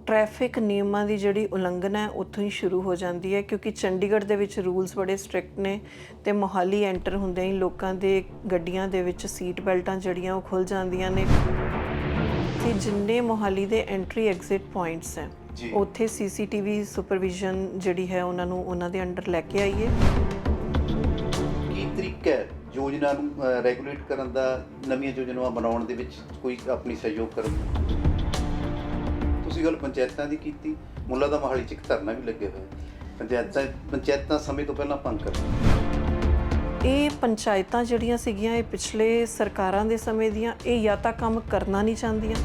Traffic नियमां ਦੀ ਜਿਹੜੀ ਉਲੰਘਣਾ ਹੈ ਉੱਥੋਂ ਹੀ ਸ਼ੁਰੂ ਹੋ ਜਾਂਦੀ ਹੈ ਕਿਉਂਕਿ ਚੰਡੀਗੜ੍ਹ ਦੇ ਵਿੱਚ ਰੂਲਸ ਬੜੇ ਸਟ੍ਰਿਕਟ ਨੇ ਤੇ ਮੋਹਾਲੀ ਐਂਟਰ ਹੁੰਦੇ ਹੀ ਲੋਕਾਂ ਦੇ ਗੱਡੀਆਂ ਦੇ ਵਿੱਚ ਸੀਟ ਬੈਲਟਾਂ ਜਿਹੜੀਆਂ ਉਹ ਖੁੱਲ ਜਾਂਦੀਆਂ ਨੇ ਤੇ ਜਿੰਨੇ ਮੋਹਾਲੀ ਦੇ ਐਂਟਰੀ ਐਗਜ਼ਿਟ ਪੁਆਇੰਟਸ ਹੈ ਉੱਥੇ ਸੀਸੀਟੀਵੀ ਸੁਪਰਵਿਜ਼ਨ ਜਿਹੜੀ ਹੈ ਉਹਨਾਂ ਨੂੰ ਉਹਨਾਂ ਦੇ ਅੰਡਰ ਲੈ ਕੇ ਆਈਏ। ਕੀ ਤਰੀਕਾ ਹੈ ਯੋਜਨਾ ਨੂੰ ਰੈਗੂਲੇਟ ਕਰਨ ਦਾ, ਨਵੀਆਂ ਯੋਜਨਾਵਾਂ ਬਣਾਉਣ ਦੇ ਵਿੱਚ ਕੋਈ ਆਪਣੀ ਸਹਿਯੋਗ ਕਰਨ ਦਾ? ਤੁਸੀਂ ਗੱਲ ਪੰਚਾਇਤਾਂ ਦੀ ਕੀਤੀ, ਮੁੱਲਾ ਦਾ ਮੋਹਾਲੀ 'ਚ ਇੱਕ ਧਰਨਾ ਵੀ ਲੱਗਿਆ ਹੋਇਆ। ਪੰਚਾਇਤਾਂ ਸਮੇਂ ਤੋਂ ਪਹਿਲਾਂ ਭੰਗ ਕਰਦੀਆਂ। ਇਹ ਪੰਚਾਇਤਾਂ ਜਿਹੜੀਆਂ ਸੀਗੀਆਂ ਇਹ ਪਿਛਲੇ ਸਰਕਾਰਾਂ ਦੇ ਸਮੇਂ ਦੀਆਂ ਇਹ ਜਾਂ ਤਾਂ ਕੰਮ ਕਰਨਾ ਨਹੀਂ ਚਾਹੁੰਦੀਆਂ,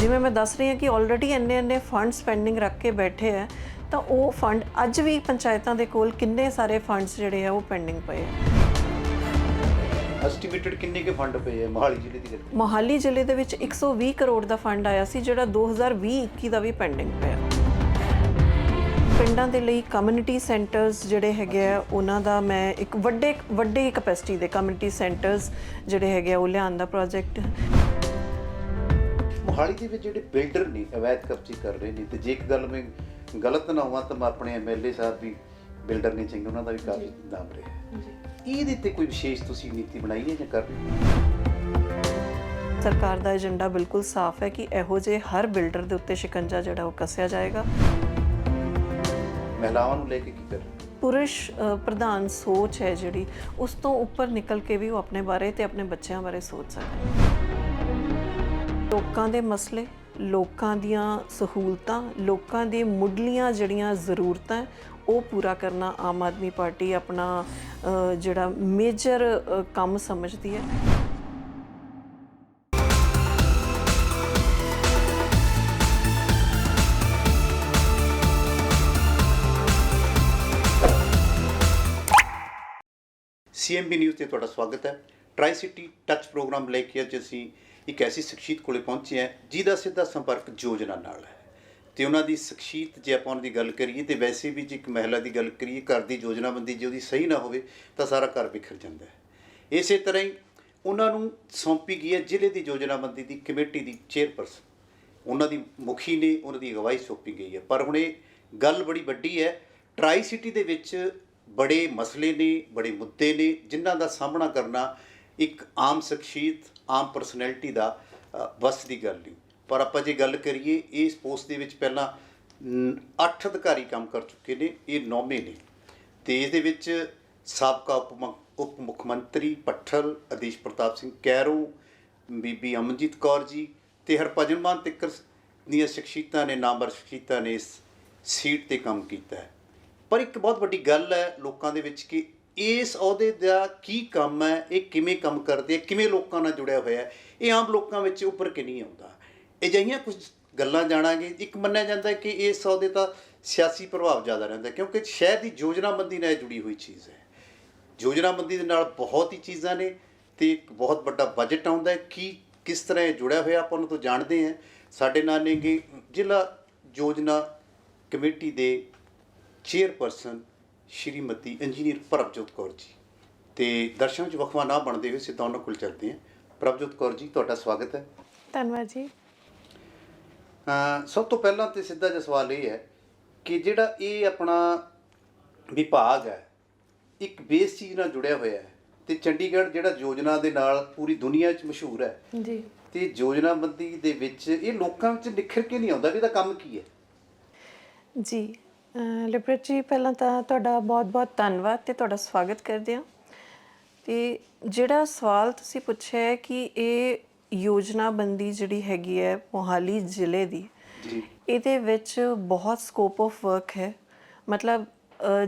ਜਿਵੇਂ ਮੈਂ ਦੱਸ ਰਹੀ ਹਾਂ ਕਿ ਆਲਰੇਡੀ ਇੰਨੇ ਫੰਡ ਸਪੈਂਡਿੰਗ ਰੱਖ ਕੇ ਬੈਠੇ ਹੈ ਤਾਂ ਉਹ ਫੰਡ ਅੱਜ ਵੀ ਪੰਚਾਇਤਾਂ ਦੇ ਕੋਲ ਕਿੰਨੇ ਸਾਰੇ ਫੰਡਸ ਜਿਹੜੇ ਆ ਉਹ ਪੈਂਡਿੰਗ ਪਏ ਆ। ਐਸਟੀਮੇਟਡ ਕਿੰਨੇ ਕੇ ਫੰਡ ਪਏ ਆ ਮੋਹਾਲੀ ਜ਼ਿਲ੍ਹੇ ਦੀ ਗੱਲ? ਮੋਹਾਲੀ ਜ਼ਿਲ੍ਹੇ ਦੇ ਵਿੱਚ 120 ਕਰੋੜ ਦਾ ਫੰਡ ਆਇਆ ਸੀ ਜਿਹੜਾ 2020-21 ਦਾ ਵੀ ਪੈਂਡਿੰਗ ਪਿਆ। ਪਿੰਡਾਂ ਦੇ ਲਈ ਕਮਿਊਨਿਟੀ ਸੈਂਟਰਸ ਜਿਹੜੇ ਹੈਗੇ ਆ ਉਹਨਾਂ ਦਾ ਮੈਂ ਇੱਕ ਵੱਡੇ ਕੈਪੈਸਿਟੀ ਦੇ ਕਮਿਊਨਿਟੀ ਸੈਂਟਰਸ ਜਿਹੜੇ ਹੈਗੇ ਆ ਉਹ ਲਿਆਉਣ ਦਾ ਪ੍ਰੋਜੈਕਟ। ਮੋਹਾਲੀ ਦੇ ਵਿੱਚ ਜਿਹੜੇ ਬਿਲਡਰ ਨੇ ਅਵੈਧ ਕਬਜ਼ੇ ਕਰ ਰਹੇ ਨੇ, ਤੇ ਜੇ ਇੱਕ ਗੱਲ ਮੈਂ ਗਲਤ ਨਾ ਹੋਵਾਂ ਤਾਂ ਮੈਂ ਆਪਣੇ ਐਮਐਲਏ ਸਾਹਿਬ ਵੀ ਬਿਲਡਰ ਨੇ ਚੰਗੇ, ਉਹਨਾਂ ਦਾ ਵੀ ਕਾਫੀ ਨਾਮ ਰਿਹਾ। ਇਹਦੇ ਤੇ ਕੋਈ ਵਿਸ਼ੇਸ਼ ਤੁਸੀਂ ਨੀਤੀ ਬਣਾਈ ਹੈ ਜਾਂ ਕਰ ਰਹੇ ਹੋ? ਸਰਕਾਰ ਦਾ ਏਜੰਡਾ ਬਿਲਕੁਲ ਸਾਫ਼ ਹੈ ਕਿ ਇਹੋ ਜਿਹੇ ਹਰ ਬਿਲਡਰ ਦੇ ਉੱਤੇ ਸ਼ਿਕੰਜਾ ਜਿਹੜਾ ਉਹ ਕੱਸਿਆ ਜਾਏਗਾ। ਮਹਿਲਾਵਾਂ ਨੂੰ ਲੈ ਕੇ ਕੀ ਕਰ ਰਹੇ? ਪੁਰਸ਼ ਪ੍ਰਧਾਨ ਸੋਚ ਹੈ ਜਿਹੜੀ, ਉਸ ਤੋਂ ਉੱਪਰ ਨਿਕਲ ਕੇ ਵੀ ਉਹ ਆਪਣੇ ਬਾਰੇ ਤੇ ਆਪਣੇ ਬੱਚਿਆਂ ਬਾਰੇ ਸੋਚ ਸਕਦੇ। ਲੋਕਾਂ ਦੇ ਮਸਲੇ, ਲੋਕਾਂ ਦੀਆਂ ਸਹੂਲਤਾਂ, ਲੋਕਾਂ ਦੀ ਮੁੱਢਲੀਆਂ ਜਿਹੜੀਆਂ ਜ਼ਰੂਰਤਾਂ ਉਹ ਪੂਰਾ ਕਰਨਾ ਆਮ ਆਦਮੀ ਪਾਰਟੀ ਆਪਣਾ ਜਿਹੜਾ ਮੇਜਰ ਕੰਮ ਸਮਝਦੀ ਹੈ। CMB ਨਿਊਜ਼ ਤੇ ਤੁਹਾਡਾ ਸਵਾਗਤ ਹੈ। ਟਰਾਈ ਸਿਟੀ ਟੱਚ ਪ੍ਰੋਗਰਾਮ ਲੈ ਕੇ ਅੱਜ ਅਸੀਂ ਇੱਕ ਐਸੀ ਸ਼ਖਸੀਅਤ ਕੋਲੇ ਪਹੁੰਚੇ ਹਾਂ ਜਿਹਦਾ ਸਿੱਧਾ ਸੰਪਰਕ ਯੋਜਨਾ ਨਾਲ ਹੈ, ਤੇ ਉਹਨਾਂ ਦੀ ਸ਼ਖਸੀਅਤ ਜੇ ਆਪਾਂ ਉਹਨਾਂ ਦੀ ਗੱਲ ਕਰੀਏ ਤੇ ਵੈਸੇ ਵੀ ਜੇ ਇੱਕ ਮਹਿਲਾ ਦੀ ਗੱਲ ਕਰੀਏ, ਘਰ ਦੀ ਯੋਜਨਾਬੰਦੀ ਜੇ ਉਹਦੀ ਸਹੀ ਨਾ ਹੋਵੇ ਤਾਂ ਸਾਰਾ ਘਰ ਬਿਖਰ ਜਾਂਦਾ ਹੈ। ਇਸੇ ਤਰ੍ਹਾਂ ਹੀ ਉਹਨਾਂ ਨੂੰ ਸੌਂਪੀ ਗਈ ਹੈ ਜ਼ਿਲ੍ਹੇ ਦੀ ਯੋਜਨਾਬੰਦੀ ਦੀ ਕਮੇਟੀ ਦੀ ਚੇਅਰਪਰਸਨ, ਉਹਨਾਂ ਦੀ ਮੁਖੀ ਨੇ ਉਹਨਾਂ ਦੀ ਅਗਵਾਈ ਸੌਂਪੀ ਗਈ ਹੈ। ਪਰ ਹੁਣ ਇਹ ਗੱਲ ਬੜੀ ਵੱਡੀ ਹੈ, ਟਰਾਈ ਸਿਟੀ ਦੇ ਵਿੱਚ ਬੜੇ ਮਸਲੇ ਨੇ, ਬੜੇ ਮੁੱਦੇ ਨੇ ਜਿਨ੍ਹਾਂ ਦਾ ਸਾਹਮਣਾ ਕਰਨਾ ਇੱਕ ਆਮ ਸ਼ਖਸੀਅਤ, ਆਮ ਪਰਸਨੈਲਿਟੀ ਦਾ ਵੱਸ ਦੀ ਗੱਲ ਨਹੀਂ। ਪਰ ਆਪਾਂ ਜੇ ਗੱਲ ਕਰੀਏ, ਇਸ ਪੋਸਟ ਦੇ ਵਿੱਚ ਪਹਿਲਾਂ 8 ਅਧਿਕਾਰੀ ਕੰਮ ਕਰ ਚੁੱਕੇ ਨੇ, ਇਹ 9ਵੇਂ ਨੇ, ਅਤੇ ਇਸ ਦੇ ਵਿੱਚ ਸਾਬਕਾ ਉਪ ਮੁੱਖ ਮੰਤਰੀ ਭੱਠਲ, ਆਦੇਸ਼ ਪ੍ਰਤਾਪ ਸਿੰਘ ਕੈਰੋਂ, ਬੀਬੀ ਅਮਨਜੀਤ ਕੌਰ ਜੀ ਅਤੇ ਹਰਭਜਨ ਮਾਨ ਤਿੱਕਰ ਦੀਆਂ ਸ਼ਖਸੀਅਤਾਂ ਨੇ, ਨਾਮਵਰ ਸ਼ਖਸੀਅਤਾਂ ਨੇ ਇਸ ਸੀਟ 'ਤੇ ਕੰਮ ਕੀਤਾ ਹੈ। ਪਰ ਇੱਕ ਬਹੁਤ ਵੱਡੀ ਗੱਲ ਹੈ ਲੋਕਾਂ ਦੇ ਵਿੱਚ ਕਿ ਇਸ ਅਹੁਦੇ ਦਾ ਕੀ ਕੰਮ ਹੈ, ਇਹ ਕਿਵੇਂ ਕੰਮ ਕਰਦੇ ਹੈ, ਕਿਵੇਂ ਲੋਕਾਂ ਨਾਲ ਜੁੜਿਆ ਹੋਇਆ ਹੈ, ਇਹ ਆਮ ਲੋਕਾਂ ਵਿੱਚ ਉੱਭਰ ਕੇ ਨਹੀਂ ਆਉਂਦਾ। ਅਜਿਹੀਆਂ ਕੁਝ ਗੱਲਾਂ ਜਾਣਾਂਗੇ। ਇੱਕ ਮੰਨਿਆ ਜਾਂਦਾ ਹੈ ਕਿ ਇਸ ਅਹੁਦੇ ਦਾ ਸਿਆਸੀ ਪ੍ਰਭਾਵ ਜ਼ਿਆਦਾ ਰਹਿੰਦਾ ਕਿਉਂਕਿ ਸ਼ਹਿਰ ਦੀ ਯੋਜਨਾਬੰਦੀ ਨਾਲ ਜੁੜੀ ਹੋਈ ਚੀਜ਼ ਹੈ। ਯੋਜਨਾਬੰਦੀ ਦੇ ਨਾਲ ਬਹੁਤ ਹੀ ਚੀਜ਼ਾਂ ਨੇ ਅਤੇ ਇੱਕ ਬਹੁਤ ਵੱਡਾ ਬਜਟ ਆਉਂਦਾ ਹੈ। ਕਿਸ ਤਰ੍ਹਾਂ ਇਹ ਜੁੜਿਆ ਹੋਇਆ ਆਪਾਂ ਉਹਨਾਂ ਤੋਂ ਜਾਣਦੇ ਹਾਂ। ਸਾਡੇ ਨਾਲ ਨੇਗੇ ਜ਼ਿਲ੍ਹਾ ਯੋਜਨਾ ਕਮੇਟੀ ਦੇ ਚੇਅਰਪਰਸਨ ਸ਼੍ਰੀਮਤੀ ਇੰਜੀਨੀਅਰ ਪ੍ਰਭਜੋਤ ਕੌਰ ਜੀ, ਅਤੇ ਦਰਸ਼ਕਾਂ 'ਚ ਵੱਖਵਾ ਨਾ ਬਣਦੇ ਹੋਏ ਸਿੱਧਾ ਉਹਨਾਂ ਕੋਲ ਚੱਲਦੇ ਹਾਂ। ਪ੍ਰਭਜੋਤ ਕੌਰ ਜੀ, ਤੁਹਾਡਾ ਸਵਾਗਤ ਹੈ। ਧੰਨਵਾਦ ਜੀ। ਸਭ ਤੋਂ ਪਹਿਲਾਂ ਤਾਂ ਸਿੱਧਾ ਜਿਹਾ ਸਵਾਲ ਇਹ ਹੈ ਕਿ ਜਿਹੜਾ ਇਹ ਆਪਣਾ ਵਿਭਾਗ ਹੈ ਇੱਕ ਬੇਸ ਚੀਜ਼ ਨਾਲ ਜੁੜਿਆ ਹੋਇਆ ਹੈ, ਅਤੇ ਚੰਡੀਗੜ੍ਹ ਜਿਹੜਾ ਯੋਜਨਾ ਦੇ ਨਾਲ ਪੂਰੀ ਦੁਨੀਆ 'ਚ ਮਸ਼ਹੂਰ ਹੈ ਜੀ, ਅਤੇ ਯੋਜਨਾਬੰਦੀ ਦੇ ਵਿੱਚ ਇਹ ਲੋਕਾਂ ਵਿੱਚ ਨਿਖਰ ਕੇ ਨਹੀਂ ਆਉਂਦਾ ਵੀ ਇਹਦਾ ਕੰਮ ਕੀ ਹੈ ਜੀ। ਲਿਬਰਟ ਜੀ, ਪਹਿਲਾਂ ਤਾਂ ਤੁਹਾਡਾ ਬਹੁਤ ਧੰਨਵਾਦ ਅਤੇ ਤੁਹਾਡਾ ਸਵਾਗਤ ਕਰਦੇ ਹਾਂ। ਅਤੇ ਜਿਹੜਾ ਸਵਾਲ ਤੁਸੀਂ ਪੁੱਛਿਆ ਹੈ ਕਿ ਇਹ ਯੋਜਨਾਬੰਦੀ ਜਿਹੜੀ ਹੈਗੀ ਹੈ ਮੋਹਾਲੀ ਜ਼ਿਲ੍ਹੇ ਦੀ, ਇਹਦੇ ਵਿੱਚ ਬਹੁਤ ਸਕੋਪ ਆਫ ਵਰਕ ਹੈ। ਮਤਲਬ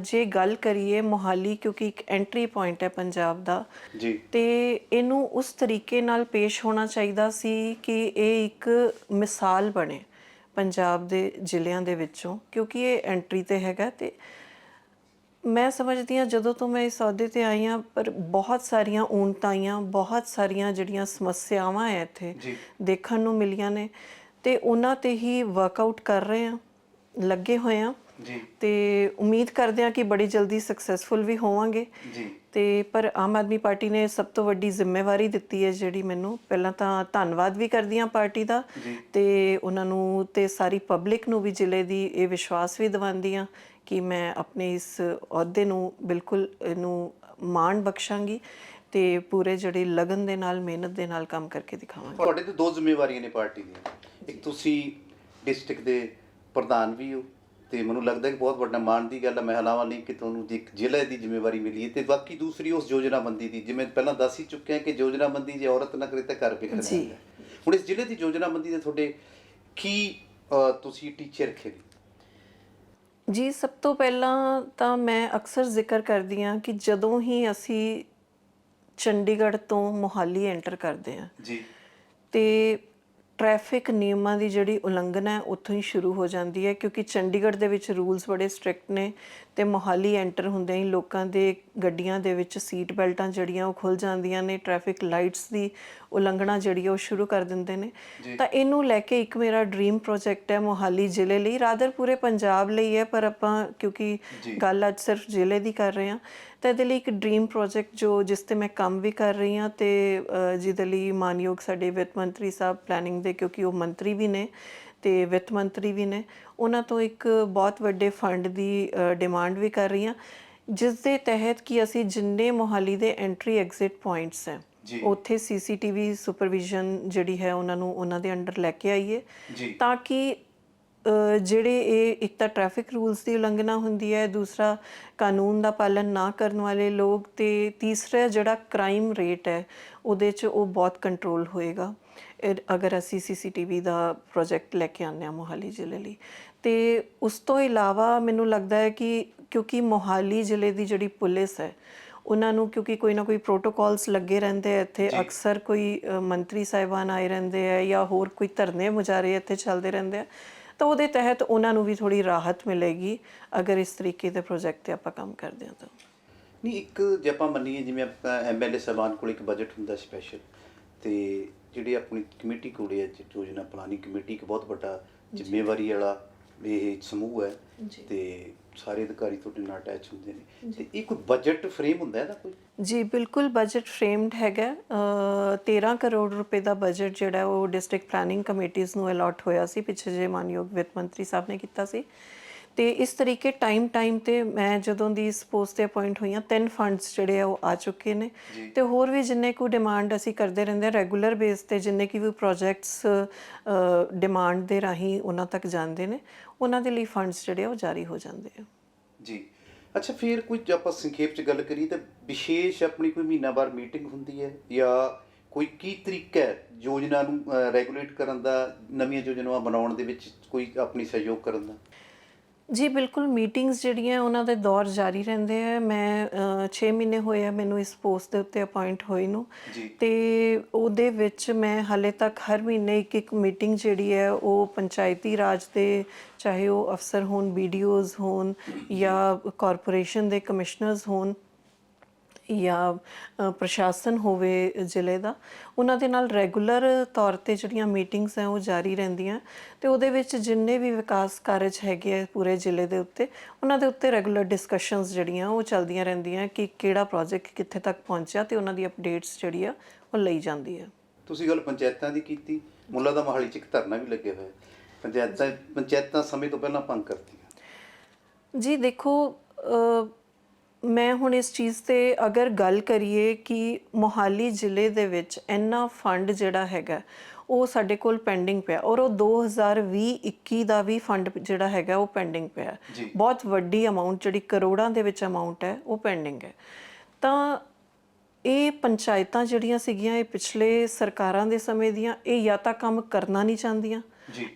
ਜੇ ਗੱਲ ਕਰੀਏ ਮੋਹਾਲੀ ਕਿਉਂਕਿ ਇੱਕ ਐਂਟਰੀ ਪੁਆਇੰਟ ਹੈ ਪੰਜਾਬ ਦਾ, ਅਤੇ ਇਹਨੂੰ ਉਸ ਤਰੀਕੇ ਨਾਲ ਪੇਸ਼ ਹੋਣਾ ਚਾਹੀਦਾ ਸੀ ਕਿ ਇਹ ਇੱਕ ਮਿਸਾਲ ਬਣੇ ਪੰਜਾਬ ਦੇ ਜ਼ਿਲ੍ਹਿਆਂ ਦੇ ਵਿੱਚੋਂ, ਕਿਉਂਕਿ ਇਹ ਐਂਟਰੀ 'ਤੇ ਹੈਗਾ। ਅਤੇ ਮੈਂ ਸਮਝਦੀ ਹਾਂ ਜਦੋਂ ਤੋਂ ਮੈਂ ਇਸ ਅਹੁਦੇ 'ਤੇ ਆਈ ਹਾਂ ਪਰ ਬਹੁਤ ਸਾਰੀਆਂ ਊਣਤਾਈਆਂ, ਬਹੁਤ ਸਾਰੀਆਂ ਜਿਹੜੀਆਂ ਸਮੱਸਿਆਵਾਂ ਹੈ ਇੱਥੇ ਦੇਖਣ ਨੂੰ ਮਿਲੀਆਂ ਨੇ, ਅਤੇ ਉਹਨਾਂ 'ਤੇ ਹੀ ਵਰਕਆਊਟ ਕਰ ਰਹੇ ਹਾਂ, ਲੱਗੇ ਹੋਏ ਹਾਂ। ਜੀ ਤੇ ਉਮੀਦ ਕਰਦੇ ਹਾਂ ਕਿ ਬੜੀ ਜਲਦੀ ਸਕਸੈਸਫੁਲ ਵੀ ਹੋਵਾਂਗੇ ਜੀ ਤੇ ਪਰ ਆਮ ਆਦਮੀ ਪਾਰਟੀ ਨੇ ਸਭ ਤੋਂ ਵੱਡੀ ਜ਼ਿੰਮੇਵਾਰੀ ਦਿੱਤੀ ਹੈ ਜਿਹੜੀ ਮੈਨੂੰ ਪਹਿਲਾਂ ਤਾਂ ਧੰਨਵਾਦ ਵੀ ਕਰਦੀ ਹਾਂ ਪਾਰਟੀ ਦਾ ਜੀ ਤੇ ਉਹਨਾਂ ਨੂੰ ਤੇ ਸਾਰੀ ਪਬਲਿਕ ਨੂੰ ਵੀ ਜ਼ਿਲ੍ਹੇ ਦੀ ਇਹ ਵਿਸ਼ਵਾਸ ਵੀ ਦਿਵਾਉਂਦੀ ਹਾਂ ਕਿ ਮੈਂ ਆਪਣੇ ਇਸ ਅਹੁਦੇ ਨੂੰ ਬਿਲਕੁਲ ਇਹਨੂੰ ਮਾਣ ਬਖਸ਼ਾਂਗੀ ਤੇ ਪੂਰੇ ਜਿਹੜੀ ਲਗਨ ਦੇ ਨਾਲ ਮਿਹਨਤ ਦੇ ਨਾਲ ਕੰਮ ਕਰਕੇ ਦਿਖਾਵਾਂਗੀ। ਤੁਹਾਡੇ ਤੇ ਦੋ ਜ਼ਿੰਮੇਵਾਰੀਆਂ ਨੇ ਪਾਰਟੀ ਦੀਆਂ, ਇੱਕ ਤੁਸੀਂ ਡਿਸਟ੍ਰਿਕਟ ਦੇ ਪ੍ਰਧਾਨ ਵੀ ਹੋ ਤੇ ਮੈਨੂੰ ਲੱਗਦਾ ਕਿ ਬਹੁਤ ਵੱਡਾ ਮਾਣ ਦੀ ਗੱਲ ਹੈ, ਮੈਂ ਹਲਾਵਾਂ ਨਹੀਂ ਕਿ ਤੁਹਾਨੂੰ ਇੱਕ ਜ਼ਿਲ੍ਹੇ ਦੀ ਜ਼ਿੰਮੇਵਾਰੀ ਮਿਲੀ ਹੈ ਤੇ ਬਾਕੀ ਦੂਸਰੀ ਉਸ ਯੋਜਨਾਬੰਦੀ ਦੀ, ਜਿਵੇਂ ਪਹਿਲਾਂ ਦੱਸ ਹੀ ਚੁੱਕੇ ਹਾਂ ਕਿ ਯੋਜਨਾਬੰਦੀ ਜੇ ਔਰਤ ਨਾ ਕਰੇ ਤਾਂ ਘਰ ਬਿਖਰ ਜਾਂਦਾ ਹੈ। ਹੁਣ ਇਸ ਜ਼ਿਲ੍ਹੇ ਦੀ ਯੋਜਨਾਬੰਦੀ ਦੇ ਤੁਹਾਡੇ ਕੀ ਤੁਸੀਂ ਟੀਚੇ ਰੱਖੇ ਨੇ? ਜੀ ਸਭ ਤੋਂ ਪਹਿਲਾਂ ਤਾਂ ਮੈਂ ਅਕਸਰ ਜ਼ਿਕਰ ਕਰਦੀ ਹਾਂ ਕਿ ਜਦੋਂ ਹੀ ਅਸੀਂ ਚੰਡੀਗੜ੍ਹ ਤੋਂ ਮੋਹਾਲੀ ਐਂਟਰ ਕਰਦੇ ਹਾਂ ਜੀ ਤੇ ਟ੍ਰੈਫਿਕ ਨਿਯਮਾਂ ਦੀ ਜਿਹੜੀ ਉਲੰਘਣਾ ਹੈ ਉੱਥੋਂ ਹੀ ਸ਼ੁਰੂ ਹੋ ਜਾਂਦੀ ਹੈ ਕਿਉਂਕਿ ਚੰਡੀਗੜ੍ਹ ਦੇ ਵਿੱਚ ਰੂਲਸ ਬੜੇ ਸਟ੍ਰਿਕਟ ਨੇ ਤੇ ਮੋਹਾਲੀ ਐਂਟਰ ਹੁੰਦਿਆਂ ਹੀ ਲੋਕਾਂ ਦੇ ਗੱਡੀਆਂ ਦੇ ਵਿੱਚ ਸੀਟ ਬੈਲਟਾਂ ਜਿਹੜੀਆਂ ਉਹ ਖੁੱਲ ਜਾਂਦੀਆਂ ਨੇ, ਟ੍ਰੈਫਿਕ ਲਾਈਟਸ ਦੀ ਉਲੰਘਣਾ ਜਿਹੜੀ ਉਹ ਸ਼ੁਰੂ ਕਰ ਦਿੰਦੇ ਨੇ। ਤਾਂ ਇਹਨੂੰ ਲੈ ਕੇ ਇੱਕ ਮੇਰਾ ਡ੍ਰੀਮ ਪ੍ਰੋਜੈਕਟ ਹੈ ਮੋਹਾਲੀ ਜ਼ਿਲ੍ਹੇ ਲਈ, ਰਾਦਰ ਪੂਰੇ ਪੰਜਾਬ ਲਈ ਹੈ ਪਰ ਆਪਾਂ ਕਿਉਂਕਿ ਗੱਲ ਅੱਜ ਸਿਰਫ ਜ਼ਿਲ੍ਹੇ ਦੀ ਕਰ ਰਹੇ ਹਾਂ ਤਾਂ ਇਹਦੇ ਲਈ ਇੱਕ ਡ੍ਰੀਮ ਪ੍ਰੋਜੈਕਟ ਜਿਸ ਤੇ ਮੈਂ ਕੰਮ ਵੀ ਕਰ ਰਹੀ ਹਾਂ ਤੇ ਜਿਹਦੇ ਲਈ ਮਾਨਯੋਗ ਸਾਡੇ ਵਿੱਤ ਮੰਤਰੀ ਸਾਹਿਬ ਪਲੈਨਿੰਗ ਦੇ, ਕਿਉਂਕਿ ਉਹ ਮੰਤਰੀ ਵੀ ਨੇ ਤੇ ਵਿੱਤ ਮੰਤਰੀ ਵੀ ਨੇ, ਉਹਨਾਂ ਤੋਂ ਇੱਕ ਬਹੁਤ ਵੱਡੇ ਫੰਡ ਦੀ ਡਿਮਾਂਡ ਵੀ ਕਰ ਰਹੀ ਹਾਂ ਜਿਸ ਦੇ ਤਹਿਤ ਕਿ ਅਸੀਂ ਜਿੰਨੇ ਮੋਹਾਲੀ ਦੇ ਐਂਟਰੀ ਐਗਜ਼ਿਟ ਪੁਆਇੰਟਸ ਹੈ ਉੱਥੇ CCTV ਸੁਪਰਵਿਜ਼ਨ ਜਿਹੜੀ ਹੈ ਉਹਨਾਂ ਦੇ ਅੰਡਰ ਲੈ ਕੇ ਆਈਏ ਤਾਂ ਕਿ ਜਿਹੜੇ ਇਹ ਇੱਕ ਤਾਂ ਟ੍ਰੈਫਿਕ ਰੂਲਸ ਦੀ ਉਲੰਘਣਾ ਹੁੰਦੀ ਹੈ, ਦੂਸਰਾ ਕਾਨੂੰਨ ਦਾ ਪਾਲਣ ਨਾ ਕਰਨ ਵਾਲੇ ਲੋਕ ਤੇ ਤੀਸਰਾ ਜਿਹੜਾ ਕ੍ਰਾਈਮ ਰੇਟ ਹੈ ਉਹਦੇ 'ਚ ਉਹ ਬਹੁਤ ਕੰਟਰੋਲ ਹੋਏਗਾ ਅਗਰ ਅਸੀਂ CCTV ਦਾ ਪ੍ਰੋਜੈਕਟ ਲੈ ਕੇ ਆਉਂਦੇ ਹਾਂ ਮੋਹਾਲੀ ਜ਼ਿਲ੍ਹੇ ਲਈ। ਤੇ ਉਸ ਤੋਂ ਇਲਾਵਾ ਮੈਨੂੰ ਲੱਗਦਾ ਹੈ ਕਿ ਕਿਉਂਕਿ ਮੋਹਾਲੀ ਜ਼ਿਲ੍ਹੇ ਦੀ ਜਿਹੜੀ ਪੁਲਿਸ ਹੈ ਉਹਨਾਂ ਨੂੰ ਕਿਉਂਕਿ ਕੋਈ ਨਾ ਕੋਈ ਪ੍ਰੋਟੋਕੋਲਸ ਲੱਗੇ ਰਹਿੰਦੇ ਆ ਇੱਥੇ, ਅਕਸਰ ਕੋਈ ਮੰਤਰੀ ਸਾਹਿਬਾਨ ਆਏ ਰਹਿੰਦੇ ਆ ਜਾਂ ਹੋਰ ਕੋਈ ਧਰਨੇ ਮੁਜ਼ਾਹਰੇ ਇੱਥੇ ਚੱਲਦੇ ਰਹਿੰਦੇ ਆ ਤਾਂ ਉਹਦੇ ਤਹਿਤ ਉਹਨਾਂ ਨੂੰ ਵੀ ਥੋੜ੍ਹੀ ਰਾਹਤ ਮਿਲੇਗੀ ਅਗਰ ਇਸ ਤਰੀਕੇ ਦੇ ਪ੍ਰੋਜੈਕਟ 'ਤੇ ਆਪਾਂ ਕੰਮ ਕਰਦੇ ਹਾਂ ਤਾਂ। ਨਹੀਂ, ਇੱਕ ਜੇ ਆਪਾਂ ਮੰਨੀਏ ਜਿਵੇਂ ਆਪਾਂ MLA ਸਾਹਿਬਾਨ ਕੋਲ ਇੱਕ ਬਜਟ ਹੁੰਦਾ ਸਪੈਸ਼ਲ ਤੇ ਜਿਹੜੀ ਆਪਣੀ ਕਮੇਟੀ ਕੋਲ ਹੈ ਯੋਜਨਾ ਪਲਾਨਿੰਗ ਕਮੇਟੀ, ਇੱਕ ਬਹੁਤ ਵੱਡਾ ਜ਼ਿੰਮੇਵਾਰੀ ਵਾਲਾ ਇਹ ਸਮੂਹ ਹੈ ਤੇ ਸਾਰੇ ਅਧਿਕਾਰੀ ਤੁਹਾਡੇ ਨਾਲ ਅਟੈਚ ਹੁੰਦੇ ਨੇ ਤੇ ਇਹ ਕੋਈ ਬਜਟ ਫਰੇਮ ਹੁੰਦਾ ਇਹਦਾ ਕੋਈ? ਜੀ ਬਿਲਕੁਲ ਬਜਟ ਫਰੇਮਡ ਹੈਗਾ। 13 ਕਰੋੜ ਰੁਪਏ ਦਾ ਬਜਟ ਜਿਹੜਾ ਉਹ ਡਿਸਟ੍ਰਿਕਟ ਪਲੈਨਿੰਗ ਕਮੇਟੀਜ਼ ਨੂੰ ਅਲਾਟ ਹੋਇਆ ਸੀ, ਪਿੱਛੇ ਜੇ ਮਾਨਯੋਗ ਵਿੱਤ ਮੰਤਰੀ ਸਾਹਿਬ ਨੇ ਕੀਤਾ ਸੀ ਤੇ ਇਸ ਤਰੀਕੇ ਟਾਈਮ ਤੇ ਮੈਂ ਜਦੋਂ ਦੀ ਇਸ ਪੋਸਟ ਤੇ ਅਪਾਇੰਟ ਹੋਈ ਹਾਂ 3 ਫੰਡਸ ਜਿਹੜੇ ਆ ਉਹ ਆ ਚੁੱਕੇ ਨੇ ਤੇ ਹੋਰ ਵੀ ਜਿੰਨੇ ਕੁ ਡਿਮਾਂਡ ਅਸੀਂ ਕਰਦੇ ਰਹਿੰਦੇ ਹਾਂ ਰੈਗੂਲਰ ਬੇਸ ਤੇ, ਜਿੰਨੇ ਕਿ ਵੀ ਪ੍ਰੋਜੈਕਟਸ ਡਿਮਾਂਡ ਦੇ ਰਾਹੀਂ ਉਹਨਾਂ ਤੱਕ ਜਾਂਦੇ ਨੇ ਉਹਨਾਂ ਦੇ ਲਈ ਫੰਡਸ ਜਿਹੜੇ ਉਹ ਜਾਰੀ ਹੋ ਜਾਂਦੇ ਆ। ਜੀ ਅੱਛਾ, ਫਿਰ ਕੋਈ ਜੇ ਆਪਾਂ ਸੰਖੇਪ 'ਚ ਗੱਲ ਕਰੀਏ ਤਾਂ ਵਿਸ਼ੇਸ਼ ਆਪਣੀ ਕੋਈ ਮਹੀਨਾਵਾਰ ਮੀਟਿੰਗ ਹੁੰਦੀ ਹੈ ਜਾਂ ਕੋਈ ਕੀ ਤਰੀਕਾ ਹੈ ਯੋਜਨਾ ਨੂੰ ਰੈਗੂਲੇਟ ਕਰਨ ਦਾ, ਨਵੀਆਂ ਯੋਜਨਾਵਾਂ ਬਣਾਉਣ ਦੇ ਵਿੱਚ ਕੋਈ ਆਪਣੀ ਸਹਿਯੋਗ ਕਰਨ ਦਾ? ਜੀ ਬਿਲਕੁਲ, ਮੀਟਿੰਗਸ ਜਿਹੜੀਆਂ ਉਹਨਾਂ ਦੇ ਦੌਰ ਜਾਰੀ ਰਹਿੰਦੇ ਆ। ਮੈਂ 6 ਮਹੀਨੇ ਹੋਏ ਆ ਮੈਨੂੰ ਇਸ ਪੋਸਟ ਦੇ ਉੱਤੇ ਅਪਾਇੰਟ ਹੋਈ ਨੂੰ ਤੇ ਉਹਦੇ ਵਿੱਚ ਮੈਂ ਹਾਲੇ ਤੱਕ ਹਰ ਮਹੀਨੇ ਇੱਕ ਮੀਟਿੰਗ ਜਿਹੜੀ ਹੈ ਉਹ ਪੰਚਾਇਤੀ ਰਾਜ ਦੇ, ਚਾਹੇ ਉਹ ਅਫਸਰ ਹੋਣ, BDOs ਹੋਣ ਜਾਂ ਕਾਰਪੋਰੇਸ਼ਨ ਦੇ ਕਮਿਸ਼ਨਰਸ ਹੋਣ ਜਾਂ ਪ੍ਰਸ਼ਾਸਨ ਹੋਵੇ ਜ਼ਿਲ੍ਹੇ ਦਾ, ਉਹਨਾਂ ਦੇ ਨਾਲ ਰੈਗੂਲਰ ਤੌਰ 'ਤੇ ਜਿਹੜੀਆਂ ਮੀਟਿੰਗਸ ਹੈ ਉਹ ਜਾਰੀ ਰਹਿੰਦੀਆਂ ਤੇ ਉਹਦੇ ਵਿੱਚ ਜਿੰਨੇ ਵੀ ਵਿਕਾਸ ਕਾਰਜ ਹੈਗੇ ਆ ਪੂਰੇ ਜ਼ਿਲ੍ਹੇ ਦੇ ਉੱਤੇ ਉਹਨਾਂ ਦੇ ਉੱਤੇ ਰੈਗੂਲਰ ਡਿਸਕਸ਼ਨਸ ਜਿਹੜੀਆਂ ਉਹ ਚੱਲਦੀਆਂ ਰਹਿੰਦੀਆਂ ਕਿ ਕਿਹੜਾ ਪ੍ਰੋਜੈਕਟ ਕਿੱਥੇ ਤੱਕ ਪਹੁੰਚਿਆ ਤੇ ਉਹਨਾਂ ਦੀ ਅਪਡੇਟਸ ਜਿਹੜੀ ਆ ਉਹ ਲਈ ਜਾਂਦੀ ਹੈ। ਤੁਸੀਂ ਗੱਲ ਪੰਚਾਇਤਾਂ ਦੀ ਕੀਤੀ, ਮੁੱਲਾ ਦਾ ਮੋਹਾਲੀ 'ਚ ਇੱਕ ਧਰਨਾ ਵੀ ਲੱਗਿਆ ਹੋਇਆ, ਪੰਚਾਇਤਾਂ ਸਮੇਂ ਤੋਂ ਪਹਿਲਾਂ ਭੰਗ ਕਰਤੀਆਂ। ਜੀ ਦੇਖੋ, ਮੈਂ ਹੁਣ ਇਸ ਚੀਜ਼ ਤੇ ਅਗਰ ਗੱਲ ਕਰੀਏ ਕਿ ਮੋਹਾਲੀ ਜ਼ਿਲ੍ਹੇ ਦੇ ਵਿੱਚ ਇੰਨਾ ਫੰਡ ਜਿਹੜਾ ਹੈਗਾ ਉਹ ਸਾਡੇ ਕੋਲ ਪੈਂਡਿੰਗ ਪਿਆ ਔਰ ਉਹ 2020-21 ਦਾ ਵੀ ਫੰਡ ਜਿਹੜਾ ਹੈਗਾ ਉਹ ਪੈਂਡਿੰਗ ਪਿਆ, ਬਹੁਤ ਵੱਡੀ ਅਮਾਊਂਟ ਜਿਹੜੀ ਕਰੋੜਾਂ ਦੇ ਵਿੱਚ ਅਮਾਊਂਟ ਹੈ ਉਹ ਪੈਂਡਿੰਗ ਹੈ। ਤਾਂ ਇਹ ਪੰਚਾਇਤਾਂ ਜਿਹੜੀਆਂ ਸੀਗੀਆਂ ਇਹ ਪਿਛਲੇ ਸਰਕਾਰਾਂ ਦੇ ਸਮੇਂ ਦੀਆਂ, ਇਹ ਜਾਂ ਤਾਂ ਕੰਮ ਕਰਨਾ ਨਹੀਂ ਚਾਹੁੰਦੀਆਂ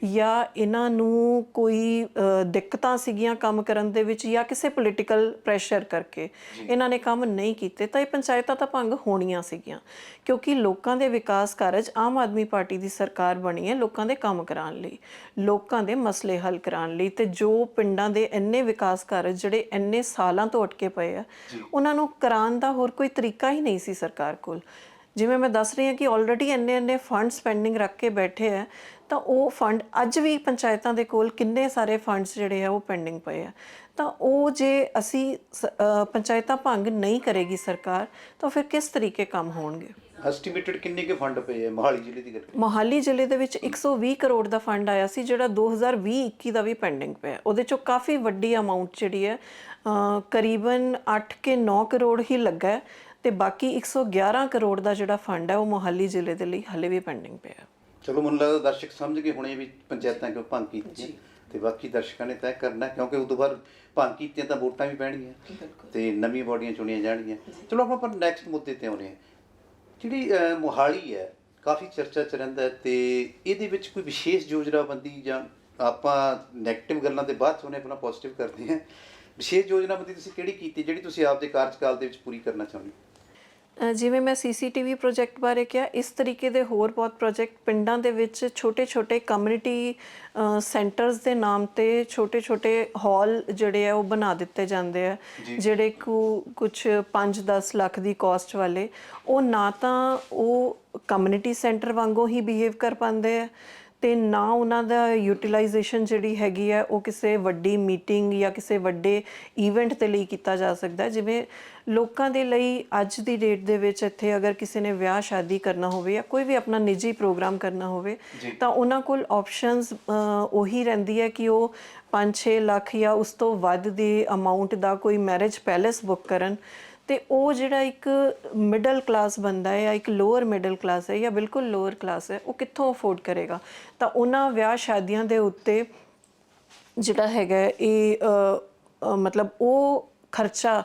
ਜਾਂ ਇਹਨਾਂ ਨੂੰ ਕੋਈ ਦਿੱਕਤਾਂ ਸੀਗੀਆਂ ਕੰਮ ਕਰਨ ਦੇ ਵਿੱਚ ਜਾਂ ਕਿਸੇ ਪੋਲੀਟੀਕਲ ਪ੍ਰੈਸ਼ਰ ਕਰਕੇ ਇਹਨਾਂ ਨੇ ਕੰਮ ਨਹੀਂ ਕੀਤੇ। ਤਾਂ ਇਹ ਪੰਚਾਇਤਾਂ ਤਾਂ ਭੰਗ ਹੋਣੀਆਂ ਸੀਗੀਆਂ ਕਿਉਂਕਿ ਲੋਕਾਂ ਦੇ ਵਿਕਾਸ ਕਾਰਜ, ਆਮ ਆਦਮੀ ਪਾਰਟੀ ਦੀ ਸਰਕਾਰ ਬਣੀ ਹੈ ਲੋਕਾਂ ਦੇ ਕੰਮ ਕਰਾਉਣ ਲਈ, ਲੋਕਾਂ ਦੇ ਮਸਲੇ ਹੱਲ ਕਰਾਉਣ ਲਈ ਤੇ ਜੋ ਪਿੰਡਾਂ ਦੇ ਇੰਨੇ ਵਿਕਾਸ ਕਾਰਜ ਜਿਹੜੇ ਇੰਨੇ ਸਾਲਾਂ ਤੋਂ ਅਟਕੇ ਪਏ ਆ ਉਹਨਾਂ ਨੂੰ ਕਰਾਉਣ ਦਾ ਹੋਰ ਕੋਈ ਤਰੀਕਾ ਹੀ ਨਹੀਂ ਸੀ ਸਰਕਾਰ ਕੋਲ। ਜਿਵੇਂ ਮੈਂ ਦੱਸ ਰਹੀ ਹਾਂ ਕਿ ਆਲਰੇਡੀ ਇੰਨੇ ਫੰਡ ਸਪੈਂਡਿੰਗ ਰੱਖ ਕੇ ਬੈਠੇ ਆ ਤਾਂ ਉਹ ਫੰਡ ਅੱਜ ਵੀ ਪੰਚਾਇਤਾਂ ਦੇ ਕੋਲ ਕਿੰਨੇ ਸਾਰੇ ਫੰਡਸ ਜਿਹੜੇ ਆ ਉਹ ਪੈਂਡਿੰਗ ਪਏ ਆ। ਤਾਂ ਉਹ ਜੇ ਅਸੀਂ ਪੰਚਾਇਤਾਂ ਭੰਗ ਨਹੀਂ ਕਰੇਗੀ ਸਰਕਾਰ, ਤਾਂ ਫਿਰ ਕਿਸ ਤਰੀਕੇ ਕੰਮ ਹੋਣਗੇ? ਐਸਟੀਮੇਟਡ ਕਿੰਨੇ ਕੁ ਫੰਡ ਪਏ ਹੈ ਮੋਹਾਲੀ ਜ਼ਿਲ੍ਹੇ ਦੀ ਗੱਲ ਕਰੀਏ? ਮੋਹਾਲੀ ਜ਼ਿਲ੍ਹੇ ਦੇ ਵਿੱਚ 120 ਕਰੋੜ ਦਾ ਫੰਡ ਆਇਆ ਸੀ, ਜਿਹੜਾ 2020-21 ਦਾ ਵੀ ਪੈਂਡਿੰਗ ਪਿਆ। ਉਹਦੇ ਚੋਂ ਕਾਫੀ ਵੱਡੀ ਅਮਾਉਂਟ ਜਿਹੜੀ ਹੈ ਕਰੀਬਨ 8 ਕੇ 9 ਕਰੋੜ ਹੀ ਲੱਗਾ ਹੈ, ਤੇ ਬਾਕੀ 111 ਕਰੋੜ ਦਾ ਜਿਹੜਾ ਫੰਡ ਹੈ ਉਹ ਮੋਹਾਲੀ ਜ਼ਿਲ੍ਹੇ ਦੇ ਲਈ ਹਾਲੇ ਵੀ ਪੈਂਡਿੰਗ ਪਿਆ। ਚਲੋ ਮੈਨੂੰ ਲੱਗਦਾ ਦਰਸ਼ਕ ਸਮਝ ਗਏ ਹੋਣੇ ਵੀ ਪੰਚਾਇਤਾਂ ਕਿਉਂ ਭੰਗ ਕੀਤੀਆਂ, ਤੇ ਬਾਕੀ ਦਰਸ਼ਕਾਂ ਨੇ ਤੈਅ ਕਰਨਾ, ਕਿਉਂਕਿ ਉਦੋਂ ਬਾਅਦ ਭੰਗ ਕੀਤੀਆਂ ਤਾਂ ਵੋਟਾਂ ਵੀ ਪੈਣਗੀਆਂ ਤੇ ਨਵੀਆਂ ਬੋਡੀਆਂ ਚੁਣੀਆਂ ਜਾਣਗੀਆਂ। ਚਲੋ ਆਪਾਂ ਨੈਕਸਟ ਮੁੱਦੇ ਤੇ ਆਉਂਦੇ ਹਾਂ। ਜਿਹੜੀ ਮੋਹਾਲੀ ਹੈ ਕਾਫੀ ਚਰਚਾ 'ਚ ਰਹਿੰਦਾ, ਤੇ ਇਹਦੇ ਵਿੱਚ ਕੋਈ ਵਿਸ਼ੇਸ਼ ਯੋਜਨਾਬੰਦੀ, ਜਾਂ ਆਪਾਂ ਨੈਗੇਟਿਵ ਗੱਲਾਂ ਦੇ ਬਾਅਦ 'ਚ ਉਹਨੇ ਆਪਣਾ ਪੋਜ਼ਿਟਿਵ ਕਰਦੇ ਹਾਂ, ਵਿਸ਼ੇਸ਼ ਯੋਜਨਾਬੰਦੀ ਤੁਸੀਂ ਕਿਹੜੀ ਕੀਤੀ ਜਿਹੜੀ ਤੁਸੀਂ ਆਪਦੇ ਕਾਰਜਕਾਲ ਦੇ ਵਿੱਚ ਪੂਰੀ ਕਰਨਾ ਚਾਹੁੰਦੇ ਹੋ? ਜਿਵੇਂ ਮੈਂ CCTV ਪ੍ਰੋਜੈਕਟ ਬਾਰੇ ਕਿਹਾ, ਇਸ ਤਰੀਕੇ ਦੇ ਹੋਰ ਬਹੁਤ ਪ੍ਰੋਜੈਕਟ ਪਿੰਡਾਂ ਦੇ ਵਿੱਚ ਛੋਟੇ-ਛੋਟੇ ਕਮਿਊਨਿਟੀ ਸੈਂਟਰਸ ਦੇ ਨਾਮ ਤੇ ਛੋਟੇ-ਛੋਟੇ ਹਾਲ ਜਿਹੜੇ ਆ ਉਹ ਬਣਾ ਦਿੱਤੇ ਜਾਂਦੇ ਆ, ਜਿਹੜੇ ਕੁਛ 5-10 ਲੱਖ ਦੀ ਕਾਸਟ ਵਾਲੇ। ਉਹ ਨਾ ਤਾਂ ਉਹ ਕਮਿਊਨਿਟੀ ਸੈਂਟਰ ਵਾਂਗੂ ਹੀ ਬਿਹੇਵ ਕਰ ਪਾਉਂਦੇ ਆ, ਤੇ ਨਾ ਉਹਨਾਂ ਦਾ ਯੂਟਿਲਾਈਜੇਸ਼ਨ ਜਿਹੜੀ ਹੈਗੀ ਹੈ ਉਹ ਕਿਸੇ ਵੱਡੀ ਮੀਟਿੰਗ ਜਾਂ ਕਿਸੇ ਵੱਡੇ ਈਵੈਂਟ ਦੇ ਲਈ ਕੀਤਾ ਜਾ ਸਕਦਾ। ਜਿਵੇਂ ਲੋਕਾਂ ਦੇ ਲਈ ਅੱਜ ਦੀ ਡੇਟ ਦੇ ਵਿੱਚ ਇੱਥੇ ਅਗਰ ਕਿਸੇ ਨੇ ਵਿਆਹ ਸ਼ਾਦੀ ਕਰਨਾ ਹੋਵੇ ਜਾਂ ਕੋਈ ਵੀ ਆਪਣਾ ਨਿੱਜੀ ਪ੍ਰੋਗਰਾਮ ਕਰਨਾ ਹੋਵੇ, ਤਾਂ ਉਹਨਾਂ ਕੋਲ ਆਪਸ਼ਨਸ ਉਹੀ ਰਹਿੰਦੀ ਹੈ ਕਿ ਉਹ 5-6 ਲੱਖ ਜਾਂ ਉਸ ਤੋਂ ਵੱਧ ਦੀ ਅਮਾਊਂਟ ਦਾ ਕੋਈ ਮੈਰਿਜ ਪੈਲੇਸ ਬੁੱਕ ਕਰਨ। ਤੇ ਉਹ ਜਿਹੜਾ ਇੱਕ ਮਿਡਲ ਕਲਾਸ ਬੰਦਾ ਹੈ ਜਾਂ ਇੱਕ ਲੋਅਰ ਮਿਡਲ ਕਲਾਸ ਹੈ ਜਾਂ ਬਿਲਕੁਲ ਲੋਅਰ ਕਲਾਸ ਹੈ, ਉਹ ਕਿੱਥੋਂ ਅਫੋਰਡ ਕਰੇਗਾ? ਤਾਂ ਉਹਨਾਂ ਵਿਆਹ ਸ਼ਾਦੀਆਂ ਦੇ ਉੱਤੇ ਜਿਹੜਾ ਹੈਗਾ ਇਹ ਮਤਲਬ ਉਹ ਖਰਚਾ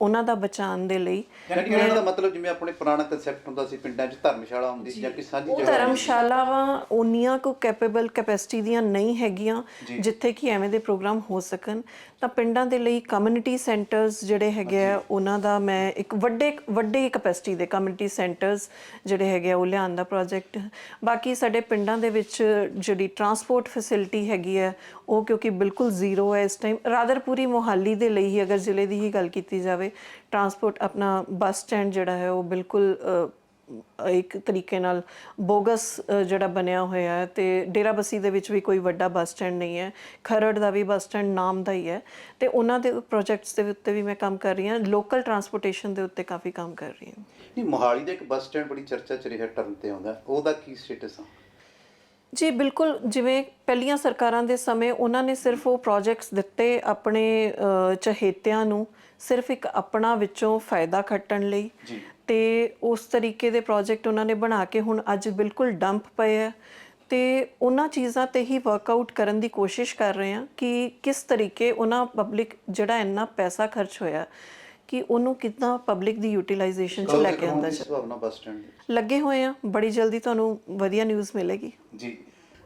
ਉਹਨਾਂ ਦਾ ਬਚਾਉਣ ਦੇ ਲਈ, ਯਾਨੀ ਇਹਨਾਂ ਦਾ ਮਤਲਬ ਜਿਵੇਂ ਆਪਣੇ ਪੁਰਾਣਾ ਕਨਸੈਪਟ ਹੁੰਦਾ ਸੀ ਪਿੰਡਾਂ 'ਚ ਧਰਮਸ਼ਾਲਾ ਹੁੰਦੀ ਸੀ ਜਾਂ ਕਿ ਸਾਂਝੀ ਜਗ੍ਹਾ, ਧਰਮਸ਼ਾਲਾਵਾਂ ਉਨੀਆਂ ਕੋ ਕੈਪੇਬਲ ਕੈਪੈਸਿਟੀ ਦੀਆਂ ਨਹੀਂ ਹੈਗੀਆਂ ਜਿੱਥੇ ਕਿ ਐਵੇਂ ਦੇ ਪ੍ਰੋਗਰਾਮ ਹੋ ਸਕਣ। ਤਾਂ ਪਿੰਡਾਂ ਦੇ ਲਈ ਕਮਿਊਨਿਟੀ ਸੈਂਟਰਸ ਜਿਹੜੇ ਹੈਗੇ ਆ ਉਹਨਾਂ ਦਾ ਮੈਂ ਇੱਕ ਵੱਡੇ ਕੈਪੈਸਿਟੀ ਦੇ ਕਮਿਊਨਿਟੀ ਸੈਂਟਰਸ ਜਿਹੜੇ ਹੈਗੇ ਆ ਉਹ ਲਿਆਉਣ ਦਾ ਪ੍ਰੋਜੈਕਟ। ਬਾਕੀ ਸਾਡੇ ਪਿੰਡਾਂ ਦੇ ਵਿੱਚ ਜਿਹੜੀ ਟਰਾਂਸਪੋਰਟ ਫੈਸਿਲਿਟੀ ਹੈਗੀ ਹੈ ਉਹ ਕਿਉਂਕਿ ਬਿਲਕੁਲ ਜ਼ੀਰੋ ਹੈ ਇਸ ਟਾਈਮ, ਰਾਦਰ ਪੂਰੀ ਮੋਹਾਲੀ ਦੇ ਲਈ ਹੀ ਅਗਰ ਜ਼ਿਲ੍ਹੇ ਦੀ ਹੀ ਗੱਲ ਕੀਤੀ ਜਾਵੇ, ਟਰਾਂਸਪੋਰਟ ਆਪਣਾ ਬੱਸ ਸਟੈਂਡ ਜਿਹੜਾ ਹੈ ਉਹ ਬਿਲਕੁਲ ਇੱਕ ਤਰੀਕੇ ਨਾਲ ਬੋਗਸ ਜਿਹੜਾ ਬਣਿਆ ਹੋਇਆ ਹੈ, ਤੇ ਡੇਰਾਬੱਸੀ ਦੇ ਵਿੱਚ ਵੀ ਕੋਈ ਵੱਡਾ ਬੱਸ ਸਟੈਂਡ ਨਹੀਂ ਹੈ, ਖਰੜ ਦਾ ਵੀ ਬੱਸ ਸਟੈਂਡ ਨਾਮ ਦਾ ਹੀ ਹੈ, ਤੇ ਉਹਨਾਂ ਦੇ ਪ੍ਰੋਜੈਕਟਸ ਦੇ ਉੱਤੇ ਵੀ ਮੈਂ ਕੰਮ ਕਰ ਰਹੀ ਹਾਂ। ਲੋਕਲ ਟਰਾਂਸਪੋਰਟੇਸ਼ਨ ਦੇ ਉੱਤੇ ਕਾਫੀ ਕੰਮ ਕਰ ਰਹੀ ਹਾਂ। ਨਹੀਂ, ਮੋਹਾਲੀ ਦਾ ਇੱਕ ਬੱਸ ਸਟੈਂਡ ਬੜੀ ਚਰਚਾ 'ਚ ਰਿਹਾ, ਟਰਨ ਤੇ ਆਉਂਦਾ, ਉਹਦਾ ਕੀ ਸਟੇਟਸ ਆ? ਜੀ ਬਿਲਕੁਲ, ਜਿਵੇਂ ਪਹਿਲੀਆਂ ਸਰਕਾਰਾਂ ਦੇ ਸਮੇਂ ਉਹਨਾਂ ਨੇ ਸਿਰਫ ਉਹ ਪ੍ਰੋਜੈਕਟਸ ਦਿੱਤੇ ਆਪਣੇ ਚਹੇਤਿਆਂ ਨੂੰ, ਸਿਰਫ ਇੱਕ ਆਪਣਾ ਵਿੱਚੋਂ ਫਾਇਦਾ ਖੱਟਣ ਲਈ, ਤੇ ਉਸ ਤਰੀਕੇ ਦੇ ਪ੍ਰੋਜੈਕਟ ਉਹਨਾਂ ਨੇ ਬਣਾ ਕੇ ਹੁਣ ਅੱਜ ਬਿਲਕੁਲ ਡੰਪ ਪਏ ਆ। ਤੇ ਉਹਨਾਂ ਚੀਜ਼ਾਂ ਤੇ ਹੀ ਵਰਕਆਊਟ ਕਰਨ ਦੀ ਕੋਸ਼ਿਸ਼ ਕਰ ਰਹੇ ਹਾਂ ਕਿ ਕਿਸ ਤਰੀਕੇ ਉਹਨਾਂ ਪਬਲਿਕ ਜਿਹੜਾ ਇੰਨਾ ਪੈਸਾ ਖਰਚ ਹੋਇਆ ਕਿ ਉਹਨੂੰ ਕਿੱਦਾਂ ਪਬਲਿਕ ਦੀ ਯੂਟਿਲਾਈਜੇਸ਼ਨ 'ਚ ਲੈ ਕੇ ਆਉਂਦਾ ਲੱਗੇ ਹੋਏ ਆ। ਬੜੀ ਜਲਦੀ ਤੁਹਾਨੂੰ ਵਧੀਆ ਨਿਊਜ਼ ਮਿਲੇਗੀ ਜੀ।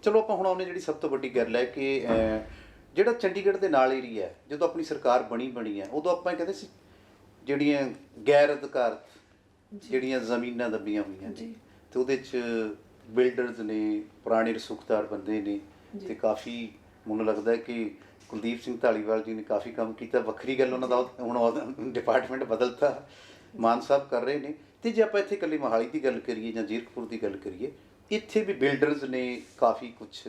ਚਲੋ ਆਪਾਂ ਹੁਣ ਆਉਂਦੇ ਜਿਹੜੀ ਸਭ ਤੋਂ ਵੱਡੀ ਗੱਲ ਹੈ ਕਿ ਜਿਹੜਾ ਚੰਡੀਗੜ੍ਹ ਦੇ ਨਾਲ ਏਰੀਆ ਹੈ, ਜਦੋਂ ਆਪਣੀ ਸਰਕਾਰ ਬਣੀ ਹੈ ਉਦੋਂ ਆਪਾਂ ਕਹਿੰਦੇ ਸੀ ਜਿਹੜੀਆਂ ਗੈਰ ਅਧਿਕਾਰਤ ਜਿਹੜੀਆਂ ਜ਼ਮੀਨਾਂ ਦੱਬੀਆਂ ਹੋਈਆਂ ਨੇ, ਤੇ ਉਹਦੇ 'ਚ ਬਿਲਡਰਸ ਨੇ, ਪੁਰਾਣੇ ਰਸੂਖਦਾਰ ਬੰਦੇ ਨੇ, ਤੇ ਕਾਫੀ ਮੈਨੂੰ ਲੱਗਦਾ ਕਿ ਕੁਲਦੀਪ ਸਿੰਘ ਧਾਲੀਵਾਲ ਜੀ ਨੇ ਕਾਫੀ ਕੰਮ ਕੀਤਾ। ਵੱਖਰੀ ਗੱਲ ਉਹਨਾਂ ਦਾ ਹੁਣ ਡਿਪਾਰਟਮੈਂਟ ਬਦਲਤਾ, ਮਾਨ ਸਾਹਿਬ ਕਰ ਰਹੇ ਨੇ। ਤੇ ਜੇ ਆਪਾਂ ਇੱਥੇ ਇਕੱਲੀ ਮੋਹਾਲੀ ਦੀ ਗੱਲ ਕਰੀਏ ਜਾਂ ਜ਼ੀਰਕਪੁਰ ਦੀ ਗੱਲ ਕਰੀਏ, ਇੱਥੇ ਵੀ ਬਿਲਡਰਸ ਨੇ ਕਾਫੀ ਕੁਛ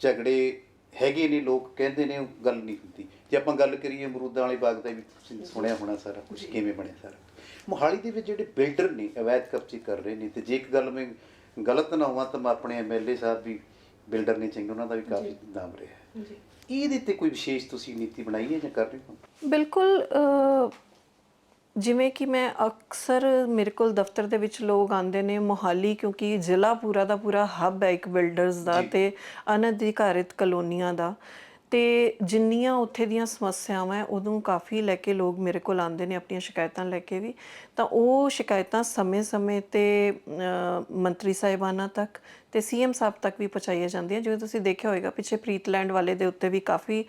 ਝਗੜੇ ਹੈਗੇ ਨੇ, ਲੋਕ ਕਹਿੰਦੇ ਨੇ, ਗੱਲ ਨਹੀਂ ਹੁੰਦੀ। ਜੇ ਆਪਾਂ ਗੱਲ ਕਰੀਏ ਅਮਰੂਦਾਂ ਵਾਲੇ ਬਾਗ ਦਾ ਵੀ ਤੁਸੀਂ ਸੁਣਿਆ ਹੋਣਾ ਸਾਰਾ ਕੁਝ ਕਿਵੇਂ ਬਣਿਆ ਸਾਰਾ। ਮੋਹਾਲੀ ਦੇ ਵਿੱਚ ਜਿਹੜੇ ਬਿਲਡਰ ਨੇ ਅਵੈਧ ਕਬਜ਼ੇ ਕਰ ਰਹੇ ਨੇ, ਤੇ ਜੇ ਇੱਕ ਗੱਲ ਮੈਂ ਗਲਤ ਨਾ ਹੋਵਾਂ ਤਾਂ ਮੈਂ ਆਪਣੇ MLA ਸਾਹਿਬ ਵੀ ਬਿਲਡਰ ਨੇ ਚੰਗੇ, ਉਹਨਾਂ ਦਾ ਵੀ ਕਾਫੀ ਨਾਮ ਰਿਹਾ ਹੈ। ਇਹਦੇ ਤੇ ਕੋਈ ਵਿਸ਼ੇਸ਼ ਤੁਸੀਂ ਨੀਤੀ ਬਣਾਈ ਹੈ ਜਾਂ ਕਰ ਰਹੇ ਹੋ? ਬਿਲਕੁਲ, ਜਿਵੇਂ ਕਿ ਮੈਂ ਅਕਸਰ ਮੇਰੇ ਕੋਲ ਦਫ਼ਤਰ ਦੇ ਵਿੱਚ ਲੋਕ ਆਉਂਦੇ ਨੇ ਮੋਹਾਲੀ, ਕਿਉਂਕਿ ਜ਼ਿਲ੍ਹਾ ਪੂਰਾ ਦਾ ਪੂਰਾ ਹੱਬ ਹੈ ਇੱਕ ਬਿਲਡਰਸ ਦਾ ਤੇ ਅਨਅਧਿਕਾਰਿਤ ਕਲੋਨੀਆਂ ਦਾ, ਤੇ ਜਿੰਨੀਆਂ ਉੱਥੇ ਦੀਆਂ ਸਮੱਸਿਆਵਾਂ ਹੈ ਉਦੋਂ ਕਾਫੀ ਲੈ ਕੇ ਲੋਕ ਮੇਰੇ ਕੋਲ ਆਉਂਦੇ ਨੇ ਆਪਣੀਆਂ ਸ਼ਿਕਾਇਤਾਂ ਲੈ ਕੇ ਵੀ। ਤਾਂ ਉਹ ਸ਼ਿਕਾਇਤਾਂ ਸਮੇਂ-ਸਮੇਂ 'ਤੇ ਮੰਤਰੀ ਸਾਹਿਬਾਨਾਂ ਤੱਕ ਤੇ CM ਸਾਹਿਬ ਤੱਕ ਵੀ ਪਹੁੰਚਾਈਆਂ ਜਾਂਦੀਆਂ। ਜਿਵੇਂ ਤੁਸੀਂ ਦੇਖਿਆ ਹੋਏਗਾ ਪਿੱਛੇ ਪ੍ਰੀਤਲੈਂਡ ਵਾਲੇ ਦੇ ਉੱਤੇ ਵੀ ਕਾਫੀ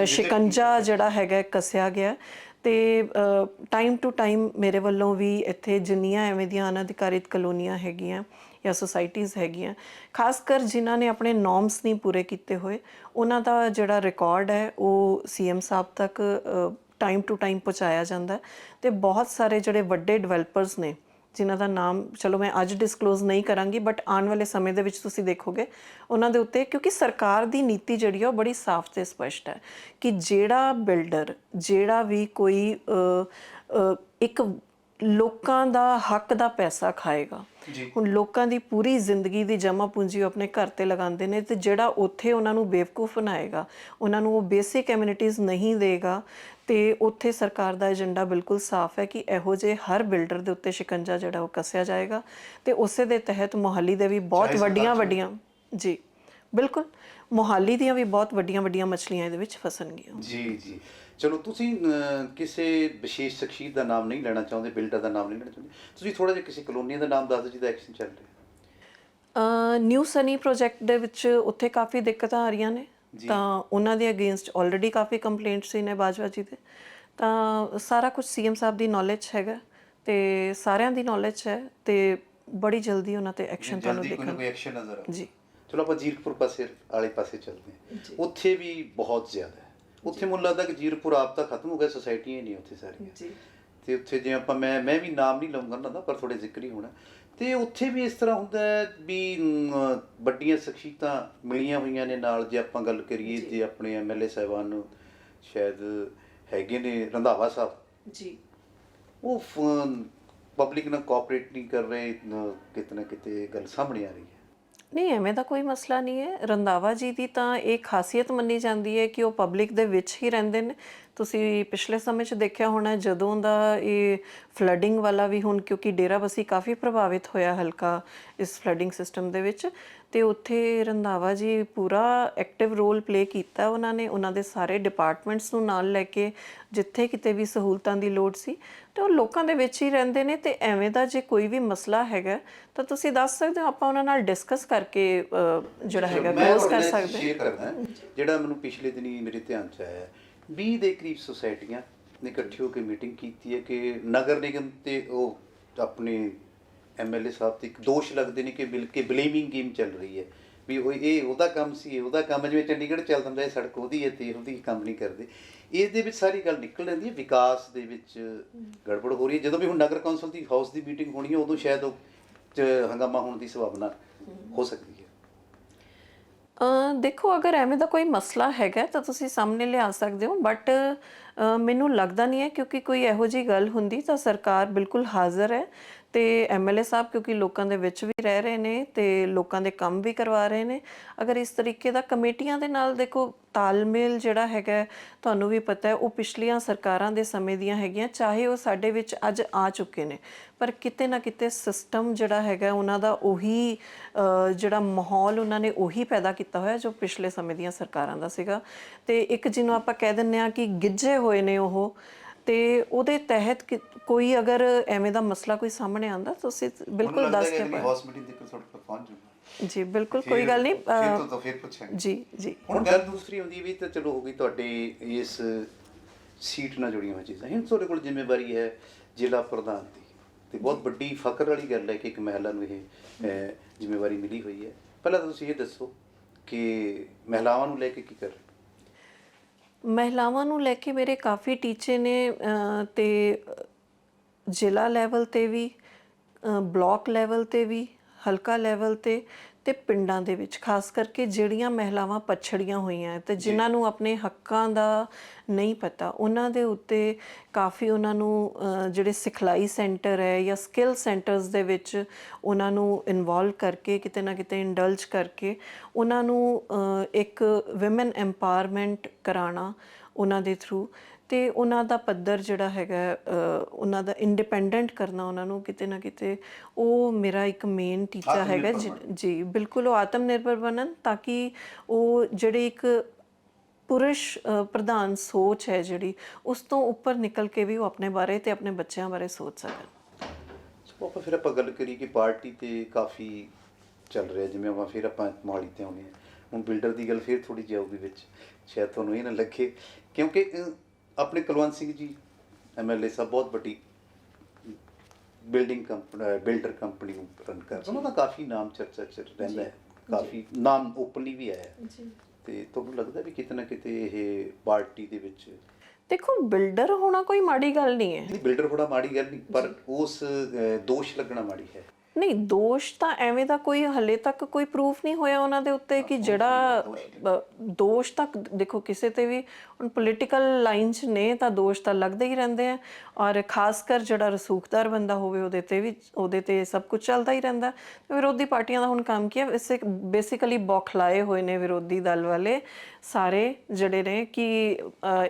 ਸ਼ਿਕੰਜਾ ਜਿਹੜਾ ਹੈਗਾ ਕੱਸਿਆ ਗਿਆ, ਤੇ ਟਾਈਮ ਟੂ ਟਾਈਮ ਮੇਰੇ ਵੱਲੋਂ ਵੀ ਇੱਥੇ ਜਿੰਨੀਆਂ ਐਵੇਂ ਦੀਆਂ ਅਨਅਧਿਕਾਰਿਤ ਕਲੋਨੀਆਂ ਹੈਗੀਆਂ ਜਾਂ ਸੁਸਾਇਟੀਜ਼ ਹੈਗੀਆਂ, ਖਾਸ ਕਰ ਜਿਨ੍ਹਾਂ ਨੇ ਆਪਣੇ ਨੋਰਮਸ ਨਹੀਂ ਪੂਰੇ ਕੀਤੇ ਹੋਏ, ਉਹਨਾਂ ਦਾ ਜਿਹੜਾ ਰਿਕਾਰਡ ਹੈ ਉਹ CM ਸਾਹਿਬ ਤੱਕ ਟਾਈਮ ਟੂ ਟਾਈਮ ਪਹੁੰਚਾਇਆ ਜਾਂਦਾ। ਤੇ ਬਹੁਤ ਸਾਰੇ ਜਿਹੜੇ ਵੱਡੇ ਡਿਵੈਲਪਰਸ ਨੇ ਜਿਨ੍ਹਾਂ ਦਾ ਨਾਮ ਚਲੋ ਮੈਂ ਅੱਜ ਡਿਸਕਲੋਜ਼ ਨਹੀਂ ਕਰਾਂਗੀ, ਬਟ ਆਉਣ ਵਾਲੇ ਸਮੇਂ ਦੇ ਵਿੱਚ ਤੁਸੀਂ ਦੇਖੋਗੇ ਉਹਨਾਂ ਦੇ ਉੱਤੇ, ਕਿਉਂਕਿ ਸਰਕਾਰ ਦੀ ਨੀਤੀ ਜਿਹੜੀ ਆ ਉਹ ਬੜੀ ਸਾਫ਼ ਤੇ ਸਪਸ਼ਟ ਹੈ ਕਿ ਜਿਹੜਾ ਬਿਲਡਰ, ਜਿਹੜਾ ਵੀ ਕੋਈ ਇੱਕ ਲੋਕਾਂ ਦਾ ਹੱਕ ਦਾ ਪੈਸਾ ਖਾਏਗਾ, ਹੁਣ ਲੋਕਾਂ ਦੀ ਪੂਰੀ ਜ਼ਿੰਦਗੀ ਦੀ ਜਮ੍ਹਾਂ ਪੂੰਜੀ ਉਹ ਆਪਣੇ ਘਰ ਤੇ ਲਗਾਉਂਦੇ ਨੇ, ਤੇ ਜਿਹੜਾ ਉੱਥੇ ਉਹਨਾਂ ਨੂੰ ਬੇਵਕੂਫ ਬਣਾਏਗਾ, ਉਹਨਾਂ ਨੂੰ ਉਹ ਬੇਸਿਕ ਐਮਿਨਿਟੀਜ਼ ਨਹੀਂ ਦੇਗਾ, ਤੇ ਉੱਥੇ ਸਰਕਾਰ ਦਾ ਏਜੰਡਾ ਬਿਲਕੁਲ ਸਾਫ਼ ਹੈ ਕਿ ਇਹੋ ਜਿਹੇ ਹਰ ਬਿਲਡਰ ਦੇ ਉੱਤੇ ਸ਼ਿਕੰਜਾ ਜਿਹੜਾ ਉਹ ਕੱਸਿਆ ਜਾਏਗਾ। ਤੇ ਉਸੇ ਦੇ ਤਹਿਤ ਮੁਹਾਲੀ ਦੇ ਵੀ ਬਹੁਤ ਵੱਡੀਆਂ ਜੀ ਬਿਲਕੁਲ, ਮੁਹਾਲੀ ਦੀਆਂ ਵੀ ਬਹੁਤ ਵੱਡੀਆਂ ਮਛਲੀਆਂ ਇਹਦੇ ਵਿੱਚ ਫਸਣਗੀਆਂ। ਜੀ ਚਲੋ, ਤੁਸੀਂ ਕਿਸੇ ਵਿਸ਼ੇਸ਼ ਸ਼ਖਸੀਅਤ ਦਾ ਨਾਮ ਨਹੀਂ ਲੈਣਾ ਚਾਹੁੰਦੇ, ਬਿਲਡਰ ਦਾ ਨਾਮ ਨਹੀਂ ਲੈਣਾ ਚਾਹੁੰਦੇ, ਤੁਸੀਂ ਥੋੜਾ ਜਿਹਾ ਕਿਸੇ ਕਲੋਨੀ ਦਾ ਨਾਮ ਦੱਸ ਦਿਓ ਜਿਹਦਾ ਐਕਸ਼ਨ ਚੱਲ ਰਿਹਾ। ਨਿਊ ਸਨੀ ਪ੍ਰੋਜੈਕਟ ਦੇ ਵਿੱਚ ਉੱਥੇ ਕਾਫੀ ਦਿੱਕਤਾਂ ਆ ਰਹੀਆਂ ਨੇ, ਤਾਂ ਉਹਨਾਂ ਦੇ ਅਗੇਂਸਟ ਆਲਰੇਡੀ ਕਾਫੀ ਕੰਪਲੇਂਟਸ ਸੀ ਨੇ ਬਾਜਵਾ ਜੀ ਦੇ, ਤਾਂ ਸਾਰਾ ਕੁਝ ਸੀਐਮ ਸਾਹਿਬ ਦੀ ਨੌਲੇਜ ਹੈਗਾ ਤੇ ਸਾਰਿਆਂ ਦੀ ਨੌਲੇਜ ਹੈ, ਤੇ ਬੜੀ ਜਲਦੀ ਉਹਨਾਂ ਤੇ ਐਕਸ਼ਨ ਤੁਹਾਨੂੰ ਦੇਖਣ ਕੋਈ ਐਕਸ਼ਨ ਨਜ਼ਰ ਆ ਜੀ। ਚਲੋ ਆਪਾਂ ਜੀਰਕਪੁਰ ਪਾਸੇ ਵਾਲੇ ਪਾਸੇ ਚੱਲਦੇ ਹਾਂ, ਉੱਥੇ ਵੀ ਬਹੁਤ ਜ਼ਿਆਦਾ ਹੈ। ਉੱਥੇ ਮੈਨੂੰ ਲੱਗਦਾ ਕਿ ਜੀਰਕਪੁਰ ਆਪ ਤਾਂ ਖਤਮ ਹੋ ਗਿਆ, ਸੁਸਾਇਟੀਆਂ ਨਹੀਂ ਉੱਥੇ ਸਾਰੀਆਂ ਜੀ, ਤੇ ਉੱਥੇ ਜੇ ਆਪਾਂ ਮੈਂ ਵੀ ਨਾਮ ਨਹੀਂ ਲਊਂਗਾ ਉਹਨਾਂ ਦਾ, ਪਰ ਥੋੜੇ ਜ਼ਿਕਰ ਹੀ ਹੋਣਾ, ਤੇ ਉੱਥੇ ਵੀ ਇਸ ਤਰ੍ਹਾਂ ਹੁੰਦਾ ਵੀ ਵੱਡੀਆਂ ਸ਼ਖਸੀਅਤਾਂ ਮਿਲੀਆਂ ਹੋਈਆਂ ਨੇ ਨਾਲ। ਜੇ ਆਪਾਂ ਗੱਲ ਕਰੀਏ ਜੇ ਆਪਣੇ ਐਮਐਲਏ ਸਾਹਿਬਾਨ ਨੂੰ ਸ਼ਾਇਦ ਹੈਗੇ ਨੇ ਰੰਧਾਵਾ ਸਾਹਿਬ ਜੀ, ਉਹ ਪਬਲਿਕ ਨਾਲ ਕੋਆਪਰੇਟ ਨਹੀਂ ਕਰ ਰਹੇ, ਕਿਤੇ ਨਾ ਕਿਤੇ ਗੱਲ ਸਾਹਮਣੇ ਆ ਰਹੀ ਹੈ। ਨਹੀਂ, ਐਵੇਂ ਦਾ ਕੋਈ ਮਸਲਾ ਨਹੀਂ ਹੈ। ਰੰਧਾਵਾ ਜੀ ਦੀ ਤਾਂ ਇਹ ਖਾਸੀਅਤ ਮੰਨੀ ਜਾਂਦੀ ਹੈ ਕਿ ਉਹ ਪਬਲਿਕ ਦੇ ਵਿੱਚ ਹੀ ਰਹਿੰਦੇ ਨੇ। ਤੁਸੀਂ ਪਿਛਲੇ ਸਮੇਂ 'ਚ ਦੇਖਿਆ ਹੋਣਾ, ਜਦੋਂ ਦਾ ਇਹ ਫਲੱਡਿੰਗ ਵਾਲਾ ਵੀ, ਹੁਣ ਕਿਉਂਕਿ ਡੇਰਾਬੱਸੀ ਕਾਫੀ ਪ੍ਰਭਾਵਿਤ ਹੋਇਆ ਹਲਕਾ ਇਸ ਫਲੱਡਿੰਗ ਸਿਸਟਮ ਦੇ ਵਿੱਚ, ਤੇ ਉੱਥੇ ਰੰਧਾਵਾ ਜੀ ਪੂਰਾ ਐਕਟਿਵ ਰੋਲ ਪਲੇ ਕੀਤਾ ਉਹਨਾਂ ਨੇ, ਉਹਨਾਂ ਦੇ ਸਾਰੇ ਡਿਪਾਰਟਮੈਂਟਸ ਨੂੰ ਨਾਲ ਲੈ ਕੇ ਜਿੱਥੇ ਕਿਤੇ ਵੀ ਸਹੂਲਤਾਂ ਦੀ ਲੋੜ ਸੀ, ਤੇ ਉਹ ਲੋਕਾਂ ਦੇ ਵਿੱਚ ਹੀ ਰਹਿੰਦੇ ਨੇ। ਤੇ ਐਵੇਂ ਦਾ ਜੇ ਕੋਈ ਵੀ ਮਸਲਾ ਹੈਗਾ ਤਾਂ ਤੁਸੀਂ ਦੱਸ ਸਕਦੇ ਹੋ, ਆਪਾਂ ਉਹਨਾਂ ਨਾਲ ਡਿਸਕਸ ਕਰਕੇ ਜਿਹੜਾ ਹੈਗਾ ਕਲੋਜ਼ ਕਰ ਸਕਦੇ ਸ਼ੇਅਰ ਕਰਦਾ ਜਿਹੜਾ ਮੈਨੂੰ ਪਿਛਲੇ ਦਿਨੀ ਮੇਰੇ ਧਿਆਨ 'ਚ ਆਇਆ। 20 ਦੇ ਕਰੀਬ ਸੁਸਾਇਟੀਆਂ ਨੇ ਇਕੱਠੀ ਹੋ ਕੇ ਮੀਟਿੰਗ ਕੀਤੀ ਹੈ ਕਿ ਨਗਰ ਨਿਗਮ ਤੇ ਉਹ ਆਪਣੇ ਐਮਐਲਏ ਸਾਹਿਬ ਤੇ ਇੱਕ ਦੋਸ਼ ਲੱਗਦੇ ਨੇ ਕਿ ਮਿਲ ਕੇ ਬਲੇਮਿੰਗ ਗੇਮ ਚੱਲ ਰਹੀ ਹੈ ਵੀ ਉਹ ਇਹ ਉਹਦਾ ਕੰਮ ਸੀ, ਉਹਦਾ ਕੰਮ, ਜਿਵੇਂ ਚੰਡੀਗੜ੍ਹ ਚੱਲਦਾ ਹੁੰਦਾ ਇਹ ਸੜਕ ਉਹਦੀ ਹੈ ਤੇ ਉਹਦੀ ਕੰਮ ਨਹੀਂ ਕਰਦੇ। ਇਹਦੇ ਵਿੱਚ ਸਾਰੀ ਗੱਲ ਨਿਕਲ ਜਾਂਦੀ ਹੈ, ਵਿਕਾਸ ਦੇ ਵਿੱਚ ਗੜਬੜ ਹੋ ਰਹੀ ਹੈ। ਜਦੋਂ ਵੀ ਹੁਣ ਨਗਰ ਕੌਂਸਲ ਦੀ ਹਾਊਸ ਦੀ ਮੀਟਿੰਗ ਹੋਣੀ ਹੈ, ਉਦੋਂ ਸ਼ਾਇਦ ਉਹ 'ਚ ਹੰਗਾਮਾ ਹੋਣ ਦੀ ਸੰਭਾਵਨਾ ਹੋ ਸਕਦੀ ਹੈ। ਦੇਖੋ, ਅਗਰ ਐਵੇਂ ਦਾ ਕੋਈ ਮਸਲਾ ਹੈਗਾ ਤਾਂ ਤੁਸੀਂ ਸਾਹਮਣੇ ਲਿਆ ਸਕਦੇ ਹੋ, ਬਟ ਮੈਨੂੰ ਲੱਗਦਾ ਨਹੀਂ ਹੈ, ਕਿਉਂਕਿ ਕੋਈ ਇਹੋ ਜਿਹੀ ਗੱਲ ਹੁੰਦੀ ਤਾਂ ਸਰਕਾਰ ਬਿਲਕੁਲ ਹਾਜ਼ਰ ਹੈ। ਤੇ ਐਮਐਲਏ ਸਾਹਿਬ ਕਿਉਂਕਿ ਲੋਕਾਂ ਦੇ ਵਿੱਚ ਵੀ ਰਹਿ ਰਹੇ ਨੇ ਤੇ ਲੋਕਾਂ ਦੇ ਕੰਮ ਵੀ ਕਰਵਾ ਰਹੇ ਨੇ। ਅਗਰ ਇਸ ਤਰੀਕੇ ਦਾ ਕਮੇਟੀਆਂ ਦੇ ਨਾਲ, ਦੇਖੋ ਤਾਲਮੇਲ ਜਿਹੜਾ ਹੈਗਾ ਤੁਹਾਨੂੰ ਵੀ ਪਤਾ ਹੈ, ਉਹ ਪਿਛਲੀਆਂ ਸਰਕਾਰਾਂ ਦੇ ਸਮੇਂ ਦੀਆਂ ਹੈਗੀਆਂ, ਚਾਹੇ ਉਹ ਸਾਡੇ ਵਿੱਚ ਅੱਜ ਆ ਚੁੱਕੇ ਨੇ, ਪਰ ਕਿਤੇ ਨਾ ਕਿਤੇ ਸਿਸਟਮ ਜਿਹੜਾ ਹੈਗਾ ਉਹਨਾਂ ਦਾ ਉਹੀ ਜਿਹੜਾ ਮਾਹੌਲ ਉਹਨਾਂ ਨੇ ਉਹੀ ਪੈਦਾ ਕੀਤਾ ਹੋਇਆ ਜੋ ਪਿਛਲੇ ਸਮੇਂ ਦੀਆਂ ਸਰਕਾਰਾਂ ਦਾ ਸੀਗਾ। ਤੇ ਇੱਕ ਜਿਹਨੂੰ ਆਪਾਂ ਕਹਿ ਦਿੰਦੇ ਹਾਂ ਕਿ ਗਿੱਝੇ ਹੋਏ ਨੇ ਉਹ, ਤੇ ਉਹਦੇ ਤਹਿਤ ਕੋਈ ਅਗਰ ਐਵੇਂ ਦਾ ਮਸਲਾ ਕੋਈ ਸਾਹਮਣੇ ਆਉਂਦਾ ਤੁਸੀਂ ਬਿਲਕੁਲ ਦੱਸ ਕੇ ਜੀ, ਬਿਲਕੁਲ ਕੋਈ ਗੱਲ ਨਹੀਂ, ਫਿਰ ਪੁੱਛਾਂਗੇ ਜੀ। ਹੁਣ ਗੱਲ ਦੂਸਰੀ ਹੁੰਦੀ ਵੀ ਤਾਂ ਚਲੋ ਹੋ ਗਈ ਤੁਹਾਡੇ ਇਸ ਸੀਟ ਨਾਲ ਜੁੜੀਆਂ ਹੋਈਆਂ ਚੀਜ਼ਾਂ। ਹੁਣ ਤੁਹਾਡੇ ਕੋਲ ਜ਼ਿੰਮੇਵਾਰੀ ਹੈ ਜ਼ਿਲ੍ਹਾ ਪ੍ਰਧਾਨ ਦੀ, ਤੇ ਬਹੁਤ ਵੱਡੀ ਫਖਰ ਵਾਲੀ ਗੱਲ ਹੈ ਕਿ ਇੱਕ ਮਹਿਲਾ ਨੂੰ ਇਹ ਜ਼ਿੰਮੇਵਾਰੀ ਮਿਲੀ ਹੋਈ ਹੈ। ਪਹਿਲਾਂ ਤਾਂ ਤੁਸੀਂ ਇਹ ਦੱਸੋ ਕਿ ਮਹਿਲਾਵਾਂ ਨੂੰ ਲੈ ਕੇ ਕੀ ਕਰ ਰਹੇ? ਮਹਿਲਾਵਾਂ ਨੂੰ ਲੈ ਕੇ ਮੇਰੇ ਕਾਫੀ ਟੀਚੇ ਨੇ, ਤੇ ਜ਼ਿਲ੍ਹਾ ਲੈਵਲ ਤੇ ਵੀ, ਬਲਾਕ ਲੈਵਲ ਤੇ ਵੀ, ਹਲਕਾ ਲੈਵਲ ਤੇ ਪਿੰਡਾਂ ਦੇ ਵਿੱਚ, ਖਾਸ ਕਰਕੇ ਜਿਹੜੀਆਂ ਮਹਿਲਾਵਾਂ ਪਛੜੀਆਂ ਹੋਈਆਂ ਤੇ ਜਿਨ੍ਹਾਂ ਨੂੰ ਆਪਣੇ ਹੱਕਾਂ ਦਾ ਨਹੀਂ ਪਤਾ, ਉਹਨਾਂ ਦੇ ਉੱਤੇ ਕਾਫੀ ਉਹਨਾਂ ਨੂੰ ਜਿਹੜੇ ਸਿਖਲਾਈ ਸੈਂਟਰ ਹੈ ਜਾਂ ਸਕਿੱਲ ਸੈਂਟਰਸ ਦੇ ਵਿੱਚ ਉਹਨਾਂ ਨੂੰ ਇਨਵੋਲਵ ਕਰਕੇ, ਕਿਤੇ ਨਾ ਕਿਤੇ ਇੰਡਲਜ ਕਰਕੇ ਉਹਨਾਂ ਨੂੰ ਇੱਕ ਵਿਮਨ ਐਮਪਾਵਰਮੈਂਟ ਕਰਾਉਣਾ ਉਹਨਾਂ ਦੇ ਥਰੂ, ਤੇ ਉਹਨਾਂ ਦਾ ਪੱਧਰ ਜਿਹੜਾ ਹੈਗਾ ਉਹਨਾਂ ਦਾ ਇੰਡੀਪੈਂਡੈਂਟ ਕਰਨਾ ਉਹਨਾਂ ਨੂੰ ਕਿਤੇ ਨਾ ਕਿਤੇ, ਉਹ ਮੇਰਾ ਇੱਕ ਮੇਨ ਟੀਚਾ ਹੈਗਾ ਜੀ। ਬਿਲਕੁਲ, ਉਹ ਆਤਮ ਨਿਰਭਰ ਬਣਨ, ਤਾਂ ਕਿ ਉਹ ਜਿਹੜੇ ਇੱਕ ਪੁਰਸ਼ ਪ੍ਰਧਾਨ ਸੋਚ ਹੈ ਜਿਹੜੀ, ਉਸ ਤੋਂ ਉੱਪਰ ਨਿਕਲ ਕੇ ਵੀ ਉਹ ਆਪਣੇ ਬਾਰੇ ਤੇ ਆਪਣੇ ਬੱਚਿਆਂ ਬਾਰੇ ਸੋਚ ਸਕਣ। ਫਿਰ ਆਪਾਂ ਗੱਲ ਕਰੀ ਕਿ ਪਾਰਟੀ ਤੇ ਕਾਫੀ ਚੱਲ ਰਿਹਾ, ਜਿਵੇਂ ਆਪਾਂ ਮੋਹਾਲੀ ਤੇ ਆਉਂਦੇ ਹਾਂ। ਹੁਣ ਬਿਲਡਰ ਦੀ ਗੱਲ ਫਿਰ ਥੋੜੀ ਜਿਹੀ ਆਊਗੀ ਵਿੱਚ, ਸ਼ਾਇਦ ਤੁਹਾਨੂੰ ਇਹ ਨਾ ਲੱਗੇ, ਕਿਉਂਕਿ ਆਪਣੇ ਕੁਲਵੰਤ ਸਿੰਘ ਜੀ ਐਮਐਲਏ ਸਾਹਿਬ ਬਹੁਤ ਵੱਡੀ ਬਿਲਡਰ ਕੰਪਨੀ ਨੂੰ ਰਨ ਕਰਦੇ, ਉਹਨਾਂ ਦਾ ਕਾਫੀ ਨਾਮ ਚਰਚਾ 'ਚ ਰਹਿੰਦਾ ਹੈ, ਕਾਫੀ ਨਾਮ ਓਪਨਲੀ ਵੀ ਆਇਆ। ਤੇ ਤੁਹਾਨੂੰ ਲੱਗਦਾ ਵੀ ਕਿਤੇ ਨਾ ਕਿਤੇ ਇਹ ਪਾਰਟੀ ਦੇ ਵਿੱਚ ਦੇਖੋ ਬਿਲਡਰ ਹੋਣਾ ਕੋਈ ਮਾੜੀ ਗੱਲ ਨਹੀਂ ਹੈ। ਨਹੀਂ, ਬਿਲਡਰ ਹੋਣਾ ਮਾੜੀ ਗੱਲ ਨਹੀਂ, ਪਰ ਉਸ ਦੋਸ਼ ਲੱਗਣਾ ਮਾੜੀ ਹੈ। ਨਹੀਂ, ਦੋਸ਼ ਤਾਂ ਐਵੇਂ ਦਾ ਕੋਈ ਹਲੇ ਤੱਕ ਕੋਈ ਪ੍ਰੂਫ ਨਹੀਂ ਹੋਇਆ ਉਹਨਾਂ ਦੇ ਉੱਤੇ ਕਿ ਜਿਹੜਾ ਦੋਸ਼ ਤੱਕ ਦੇਖੋ ਕਿਸੇ ਤੇ ਵੀ ਹੁਣ ਪੋਲੀਟੀਕਲ ਲਾਈਨ 'ਚ ਨੇ ਤਾਂ ਦੋਸ਼ ਤਾਂ ਲੱਗਦੇ ਹੀ ਰਹਿੰਦੇ ਆ, ਔਰ ਖਾਸ ਕਰ ਜਿਹੜਾ ਰਸੂਖਦਾਰ ਬੰਦਾ ਹੋਵੇ ਉਹਦੇ ਤੇ ਸਭ ਕੁਝ ਚੱਲਦਾ ਹੀ ਰਹਿੰਦਾ। ਵਿਰੋਧੀ ਪਾਰਟੀਆਂ ਦਾ ਹੁਣ ਕੰਮ ਕੀ ਹੈ, ਬੇਸਿਕਲੀ ਬੌਖਲਾਏ ਹੋਏ ਨੇ ਵਿਰੋਧੀ ਦਲ ਵਾਲੇ ਸਾਰੇ ਜਿਹੜੇ ਨੇ ਕਿ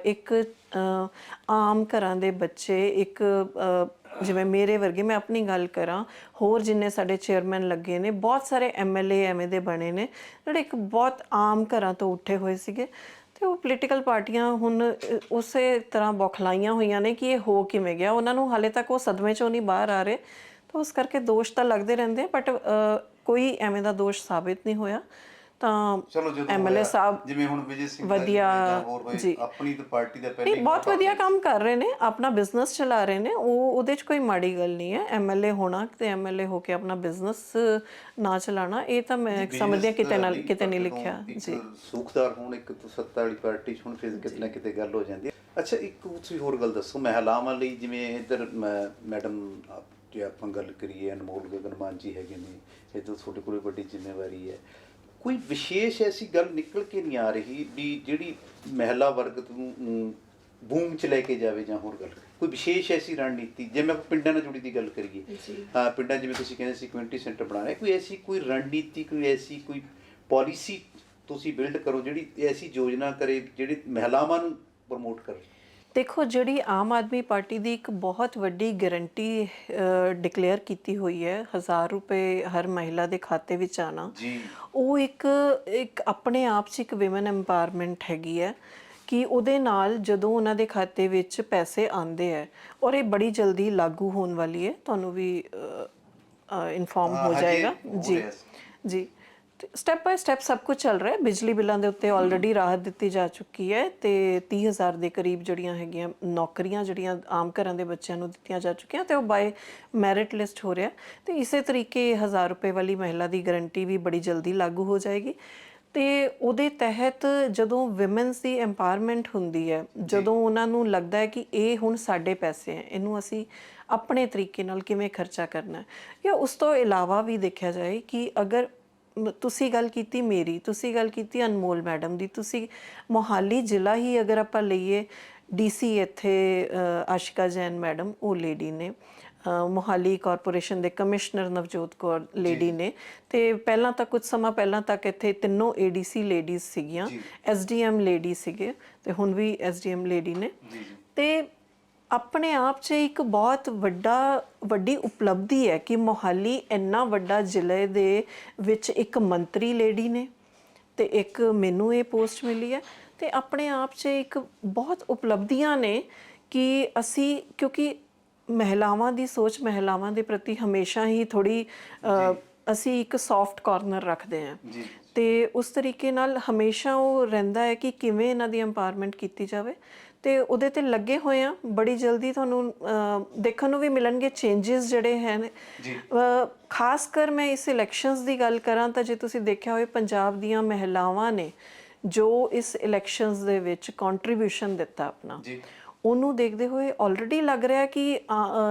ਇੱਕ ਆਮ ਘਰਾਂ ਦੇ ਬੱਚੇ, ਇੱਕ ਜਿਵੇਂ ਮੇਰੇ ਵਰਗੇ, ਮੈਂ ਆਪਣੀ ਗੱਲ ਕਰਾਂ, ਹੋਰ ਜਿੰਨੇ ਸਾਡੇ ਚੇਅਰਮੈਨ ਲੱਗੇ ਨੇ, ਬਹੁਤ ਸਾਰੇ MLA ਐਵੇਂ ਦੇ ਬਣੇ ਨੇ ਜਿਹੜੇ ਇੱਕ ਬਹੁਤ ਆਮ ਘਰਾਂ ਤੋਂ ਉੱਠੇ ਹੋਏ ਸੀਗੇ, ਤੇ ਉਹ ਪੋਲੀਟੀਕਲ ਪਾਰਟੀਆਂ ਹੁਣ ਉਸੇ ਤਰ੍ਹਾਂ ਬੌਖਲਾਈਆਂ ਹੋਈਆਂ ਨੇ ਕਿ ਇਹ ਹੋ ਕਿਵੇਂ ਗਿਆ। ਉਹਨਾਂ ਨੂੰ ਹਾਲੇ ਤੱਕ ਉਹ ਸਦਮੇ 'ਚੋਂ ਨਹੀਂ ਬਾਹਰ ਆ ਰਹੇ, ਤਾਂ ਉਸ ਕਰਕੇ ਦੋਸ਼ ਤਾਂ ਲੱਗਦੇ ਰਹਿੰਦੇ, ਬਟ ਕੋਈ ਐਵੇਂ ਦਾ ਦੋਸ਼ ਸਾਬਿਤ ਨਹੀਂ ਹੋਇਆ। ਤਾਂ ਚਲੋ ਜਦੋਂ MLA ਸਾਹਿਬ ਜਿਵੇਂ ਹੁਣ ਵਿਜੇ ਸਿੰਘ ਵਧੀਆ ਜੀ ਆਪਣੀ ਤਾਂ ਪਾਰਟੀ ਦਾ ਪਹਿਲੇ ਬਹੁਤ ਵਧੀਆ ਕੰਮ ਕਰ ਰਹੇ ਨੇ, ਆਪਣਾ ਬਿਜ਼ਨਸ ਚਲਾ ਰਹੇ ਨੇ, ਉਹਦੇ 'ਚ ਕੋਈ ਮਾੜੀ ਗੱਲ ਨਹੀਂ ਹੈ। MLA ਹੋਣਾ ਤੇ MLA ਹੋ ਕੇ ਆਪਣਾ ਬਿਜ਼ਨਸ ਨਾ ਚਲਾਣਾ, ਇਹ ਤਾਂ ਮੈਂ ਸਮਝਦੀ ਹਾਂ ਕਿਤੇ ਨਹੀਂ ਲਿਖਿਆ ਜੀ। ਸੂਖਦਾਰ ਹੋਣ ਇੱਕ ਸੱਤਾ ਵਾਲੀ ਪਾਰਟੀ 'ਚ ਹੁਣ ਫਿਰ ਕਿਤੇ ਨਾ ਕਿਤੇ ਗੱਲ ਹੋ ਜਾਂਦੀ ਹੈ। ਅੱਛਾ, ਇੱਕ ਤੁਸੀਂ ਹੋਰ ਗੱਲ ਦੱਸੋ ਮਹਿਲਾਵਾਂ ਲਈ, ਜਿਵੇਂ ਇੱਧਰ ਮੈਡਮ ਜੇ ਆਪਾਂ ਗੱਲ ਕਰੀਏ ਅਨਮੋਲ ਗਗਨ ਮਾਨ ਜੀ ਹੈਗੇ ਨੇ, ਇੱਧਰ ਤੁਹਾਡੇ ਕੋਲ ਵੱਡੀ ਜ਼ਿੰਮੇਵਾਰੀ ਹੈ, ਕੋਈ ਵਿਸ਼ੇਸ਼ ਐਸੀ ਗੱਲ ਨਿਕਲ ਕੇ ਨਹੀਂ ਆ ਰਹੀ ਵੀ ਜਿਹੜੀ ਮਹਿਲਾ ਵਰਗ ਨੂੰ ਬੂਮ 'ਚ ਲੈ ਕੇ ਜਾਵੇ, ਜਾਂ ਹੋਰ ਗੱਲ ਕੋਈ ਵਿਸ਼ੇਸ਼ ਐਸੀ ਰਣਨੀਤੀ, ਜਿਵੇਂ ਆਪਾਂ ਪਿੰਡਾਂ ਨਾਲ ਜੁੜੀ ਦੀ ਗੱਲ ਕਰੀਏ, ਹਾਂ ਪਿੰਡਾਂ ਜਿਵੇਂ ਤੁਸੀਂ ਕਹਿੰਦੇ ਸੀ ਕਮਿਊਨਿਟੀ ਸੈਂਟਰ ਬਣਾਉਣਾ, ਕੋਈ ਐਸੀ ਕੋਈ ਰਣਨੀਤੀ, ਕੋਈ ਐਸੀ ਕੋਈ ਪਾਲਿਸੀ ਤੁਸੀਂ ਬਿਲਡ ਕਰੋ ਜਿਹੜੀ ਐਸੀ ਯੋਜਨਾ ਕਰੇ ਜਿਹੜੀ ਮਹਿਲਾਵਾਂ ਨੂੰ ਪ੍ਰਮੋਟ ਕਰੇ। ਦੇਖੋ, ਜਿਹੜੀ ਆਮ ਆਦਮੀ ਪਾਰਟੀ ਦੀ ਇੱਕ ਬਹੁਤ ਵੱਡੀ ਗਾਰੰਟੀ ਡਿਕਲੇਅਰ ਕੀਤੀ ਹੋਈ ਹੈ, 1000 ਰੁਪਏ ਹਰ ਮਹਿਲਾ ਦੇ ਖਾਤੇ ਵਿੱਚ ਆਣਾ, ਉਹ ਇੱਕ ਆਪਣੇ ਆਪ 'ਚ ਇੱਕ ਵਿਮਨ ਐਮਪਾਵਰਮੈਂਟ ਹੈਗੀ ਹੈ ਕਿ ਉਹਦੇ ਨਾਲ ਜਦੋਂ ਉਹਨਾਂ ਦੇ ਖਾਤੇ ਵਿੱਚ ਪੈਸੇ ਆਉਂਦੇ ਹੈ, ਔਰ ਇਹ ਬੜੀ ਜਲਦੀ ਲਾਗੂ ਹੋਣ ਵਾਲੀ ਹੈ, ਤੁਹਾਨੂੰ ਵੀ ਇਨਫੋਰਮ ਹੋ ਜਾਏਗਾ ਜੀ। ਸਟੈਪ ਬਾਏ ਸਟੈਪ ਸਭ ਕੁਝ ਚੱਲ ਰਿਹਾ ਹੈ। ਬਿਜਲੀ ਬਿੱਲਾਂ ਦੇ ਉੱਤੇ ਆਲਰੇਡੀ ਰਾਹਤ ਦਿੱਤੀ ਜਾ ਚੁੱਕੀ ਹੈ, ਤੇ 30,000 ਦੇ ਕਰੀਬ ਜਿਹੜੀਆਂ ਹੈਗੀਆਂ ਨੌਕਰੀਆਂ ਜਿਹੜੀਆਂ ਆਮ ਘਰਾਂ ਦੇ ਬੱਚਿਆਂ ਨੂੰ ਦਿੱਤੀਆਂ ਜਾ ਚੁੱਕੀਆਂ, ਤੇ ਉਹ ਬਾਏ ਮੈਰਿਟ ਲਿਸਟ ਹੋ ਰਿਹਾ। ਤੇ ਇਸੇ ਤਰੀਕੇ 1000 ਰੁਪਏ ਵਾਲੀ ਮਹਿਲਾ ਦੀ ਗਾਰੰਟੀ ਵੀ ਬੜੀ ਜਲਦੀ ਲਾਗੂ ਹੋ ਜਾਏਗੀ। ਤੇ ਉਹਦੇ ਤਹਿਤ ਜਦੋਂ ਵਿਮਨਸ ਦੀ ਐਮਪਾਵਰਮੈਂਟ ਹੁੰਦੀ ਹੈ, ਜਦੋਂ ਉਹਨਾਂ ਨੂੰ ਲੱਗਦਾ ਹੈ ਕਿ ਇਹ ਹੁਣ ਸਾਡੇ ਪੈਸੇ ਹੈ, ਇਹਨੂੰ ਅਸੀਂ ਆਪਣੇ ਤਰੀਕੇ ਨਾਲ ਕਿਵੇਂ ਖਰਚਾ ਕਰਨਾ ਹੈ, ਜਾਂ ਉਸ ਤੋਂ ਇਲਾਵਾ ਵੀ ਦੇਖਿਆ ਜਾਏ ਕਿ ਅਗਰ ਤੁਸੀਂ ਗੱਲ ਕੀਤੀ ਮੇਰੀ, ਤੁਸੀਂ ਗੱਲ ਕੀਤੀ ਅਨਮੋਲ ਮੈਡਮ ਦੀ, ਤੁਸੀਂ ਮੋਹਾਲੀ ਜ਼ਿਲ੍ਹਾ ਹੀ ਅਗਰ ਆਪਾਂ ਲਈਏ, DC ਇੱਥੇ ਆਸ਼ਿਕਾ ਜੈਨ ਮੈਡਮ ਉਹ ਲੇਡੀ ਨੇ, ਮੋਹਾਲੀ ਕਾਰਪੋਰੇਸ਼ਨ ਦੇ ਕਮਿਸ਼ਨਰ ਨਵਜੋਤ ਕੌਰ ਲੇਡੀ ਨੇ, ਤੇ ਪਹਿਲਾਂ ਤਾਂ ਕੁਝ ਸਮਾਂ ਪਹਿਲਾਂ ਤੱਕ ਇੱਥੇ ਤਿੰਨੋਂ ADC ਲੇਡੀਜ਼ ਸੀਗੀਆਂ, SDM ਲੇਡੀ ਸੀਗੇ, ਤੇ ਹੁਣ ਵੀ SDM ਲੇਡੀ ਨੇ। ਤੇ ਆਪਣੇ ਆਪ 'ਚ ਇੱਕ ਬਹੁਤ ਵੱਡੀ ਉਪਲਬਧੀ ਹੈ ਕਿ ਮੋਹਾਲੀ ਇੰਨਾ ਵੱਡਾ ਜ਼ਿਲ੍ਹੇ ਦੇ ਵਿੱਚ ਇੱਕ ਮੰਤਰੀ ਲੇਡੀ ਨੇ, ਤੇ ਇੱਕ ਮੈਨੂੰ ਇਹ ਪੋਸਟ ਮਿਲੀ ਹੈ, ਤੇ ਆਪਣੇ ਆਪ 'ਚ ਇੱਕ ਬਹੁਤ ਉਪਲਬਧੀਆਂ ਨੇ ਕਿ ਅਸੀਂ, ਕਿਉਂਕਿ ਮਹਿਲਾਵਾਂ ਦੀ ਸੋਚ ਮਹਿਲਾਵਾਂ ਦੇ ਪ੍ਰਤੀ ਹਮੇਸ਼ਾ ਹੀ ਥੋੜੀ ਅਸੀਂ ਇੱਕ ਸੌਫਟ ਕਾਰਨਰ ਰੱਖਦੇ ਹਾਂ, ਤੇ ਉਸ ਤਰੀਕੇ ਨਾਲ ਹਮੇਸ਼ਾ ਉਹ ਰਹਿੰਦਾ ਹੈ ਕਿ ਕਿਵੇਂ ਇਹਨਾਂ ਦੀ ਐਮਪਾਵਰਮੈਂਟ ਕੀਤੀ ਜਾਵੇ, ਤੇ ਉਹਦੇ ਤੇ ਲੱਗੇ ਹੋਏ ਆ। ਬੜੀ ਜਲਦੀ ਤੁਹਾਨੂੰ ਦੇਖਣ ਨੂੰ ਵੀ ਮਿਲਣਗੇ ਚੇਂਜਸ ਜਿਹੜੇ ਹਨ। ਖਾਸ ਕਰ ਮੈਂ ਇਸ ਇਲੈਕਸ਼ਨਸ ਦੀ ਗੱਲ ਕਰਾਂ ਤਾਂ ਜੇ ਤੁਸੀਂ ਦੇਖਿਆ ਹੋਵੇ, ਪੰਜਾਬ ਦੀਆਂ ਮਹਿਲਾਵਾਂ ਨੇ ਜੋ ਇਸ ਇਲੈਕਸ਼ਨਸ ਦੇ ਵਿੱਚ ਕੰਟਰੀਬਿਊਸ਼ਨ ਦਿੱਤਾ ਆਪਣਾ, ਉਹਨੂੰ ਦੇਖਦੇ ਹੋਏ ਆਲਰੇਡੀ ਲੱਗ ਰਿਹਾ ਕਿ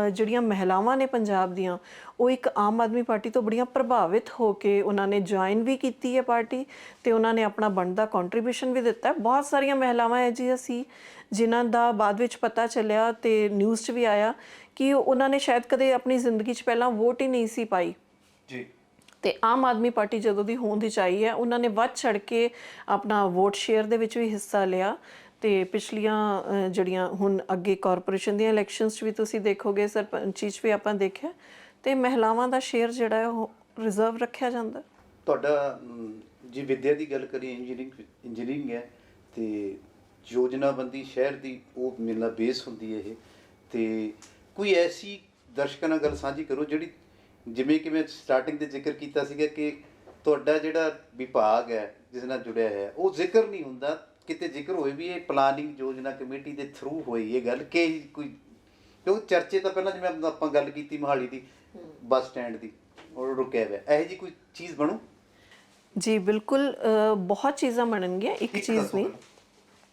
ਜਿਹੜੀਆਂ ਮਹਿਲਾਵਾਂ ਨੇ ਪੰਜਾਬ ਦੀਆਂ, ਉਹ ਇੱਕ ਆਮ ਆਦਮੀ ਪਾਰਟੀ ਤੋਂ ਬੜੀਆਂ ਪ੍ਰਭਾਵਿਤ ਹੋ ਕੇ ਉਹਨਾਂ ਨੇ ਜੁਆਇਨ ਵੀ ਕੀਤੀ ਹੈ ਪਾਰਟੀ, ਤੇ ਉਹਨਾਂ ਨੇ ਆਪਣਾ ਬਣਦਾ ਕੰਟਰੀਬਿਊਸ਼ਨ ਵੀ ਦਿੱਤਾ। ਬਹੁਤ ਸਾਰੀਆਂ ਮਹਿਲਾਵਾਂ ਹੈ ਜੀ ਅਸੀਂ ਜਿਨ੍ਹਾਂ ਦਾ ਬਾਅਦ ਵਿੱਚ ਪਤਾ ਚੱਲਿਆ ਤੇ ਨਿਊਜ਼ 'ਚ ਵੀ ਆਇਆ ਕਿ ਉਹਨਾਂ ਨੇ ਸ਼ਾਇਦ ਕਦੇ ਆਪਣੀ ਜ਼ਿੰਦਗੀ 'ਚ ਪਹਿਲਾਂ ਵੋਟ ਹੀ ਨਹੀਂ ਸੀ ਪਾਈ ਜੀ, ਤੇ ਆਮ ਆਦਮੀ ਪਾਰਟੀ ਜਦੋਂ ਦੀ ਹੋਂਦ 'ਚ ਆਈ ਹੈ, ਉਹਨਾਂ ਨੇ ਵੱਧ ਚੜ੍ਹ ਕੇ ਆਪਣਾ ਵੋਟ ਸ਼ੇਅਰ ਦੇ ਵਿੱਚ ਵੀ ਹਿੱਸਾ ਲਿਆ। ਤੇ ਪਿਛਲੀਆਂ ਜਿਹੜੀਆਂ ਹੁਣ ਅੱਗੇ ਕਾਰਪੋਰੇਸ਼ਨ ਦੀਆਂ ਇਲੈਕਸ਼ਨਸ 'ਚ ਵੀ ਤੁਸੀਂ ਦੇਖੋਗੇ, ਸਰਪੰਚੀ 'ਚ ਵੀ ਆਪਾਂ ਦੇਖਿਆ, ਤੇ ਮਹਿਲਾਵਾਂ ਦਾ ਸ਼ੇਅਰ ਜਿਹੜਾ ਹੈ ਉਹ ਰਿਜ਼ਰਵ ਰੱਖਿਆ ਜਾਂਦਾ। ਤੁਹਾਡਾ ਜੇ ਵਿਦਿਆ ਦੀ ਗੱਲ ਕਰੀਏ, ਇੰਜੀਨੀਅਰਿੰਗ ਹੈ, ਤੇ ਯੋਜਨਾਬੰਦੀ ਸ਼ਹਿਰ ਦੀ ਉਹ ਮੇਰਾ ਬੇਸ ਹੁੰਦੀ ਹੈ ਇਹ, ਤੇ ਕੋਈ ਐਸੀ ਦਰਸ਼ਕਾਂ ਨਾਲ ਗੱਲ ਸਾਂਝੀ ਕਰੋ ਜਿਹੜੀ, ਜਿਵੇਂ ਕਿ ਮੈਂ ਸਟਾਰਟਿੰਗ ਤੇ ਜ਼ਿਕਰ ਕੀਤਾ ਸੀਗਾ ਕਿ ਤੁਹਾਡਾ ਜਿਹੜਾ ਵਿਭਾਗ ਹੈ ਜਿਸ ਨਾਲ ਜੁੜਿਆ ਹੈ, ਉਹ ਜ਼ਿਕਰ ਨਹੀਂ ਹੁੰਦਾ, ਕਿਤੇ ਜ਼ਿਕਰ ਹੋਏ ਵੀ ਇਹ ਪਲਾਨਿੰਗ ਯੋਜਨਾ ਕਮੇਟੀ ਦੇ ਥਰੂ ਹੋਈ ਇਹ ਗੱਲ, ਕਿ ਕੋਈ ਕਿਉਂਕਿ ਚਰਚੇ ਤਾਂ ਪਹਿਲਾਂ ਜਿਵੇਂ ਆਪਾਂ ਗੱਲ ਕੀਤੀ ਮੋਹਾਲੀ ਦੀ ਬੱਸ ਸਟੈਂਡ ਦੀ, ਉਹ ਰੁਕਿਆ ਹੋਇਆ, ਇਹੋ ਜਿਹੀ ਕੋਈ ਚੀਜ਼ ਬਣੂ? ਜੀ ਬਿਲਕੁਲ, ਬਹੁਤ ਚੀਜ਼ਾਂ ਬਣਨਗੀਆਂ, ਇੱਕ ਚੀਜ਼ ਨਹੀਂ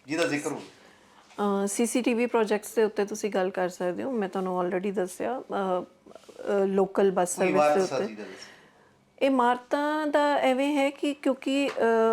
ਜਿਹਦਾ ਜ਼ਿਕਰ ਹੋ। ਸੀਸੀਟੀਵੀ ਪ੍ਰੋਜੈਕਟਸ ਦੇ ਉੱਤੇ ਤੁਸੀਂ ਗੱਲ ਕਰ ਸਕਦੇ ਹੋ। ਮੈਂ ਤੁਹਾਨੂੰ ਆਲਰੇਡੀ ਦੱਸਿਆ ਲੋਕਲ ਬੱਸ ਸਰਵਿਸ ਦੇ ਉੱਤੇ ਇਮਾਰਤਾਂ ਦਾ ਐਵੇਂ ਹੈ ਕਿ ਕਿਉਂਕਿ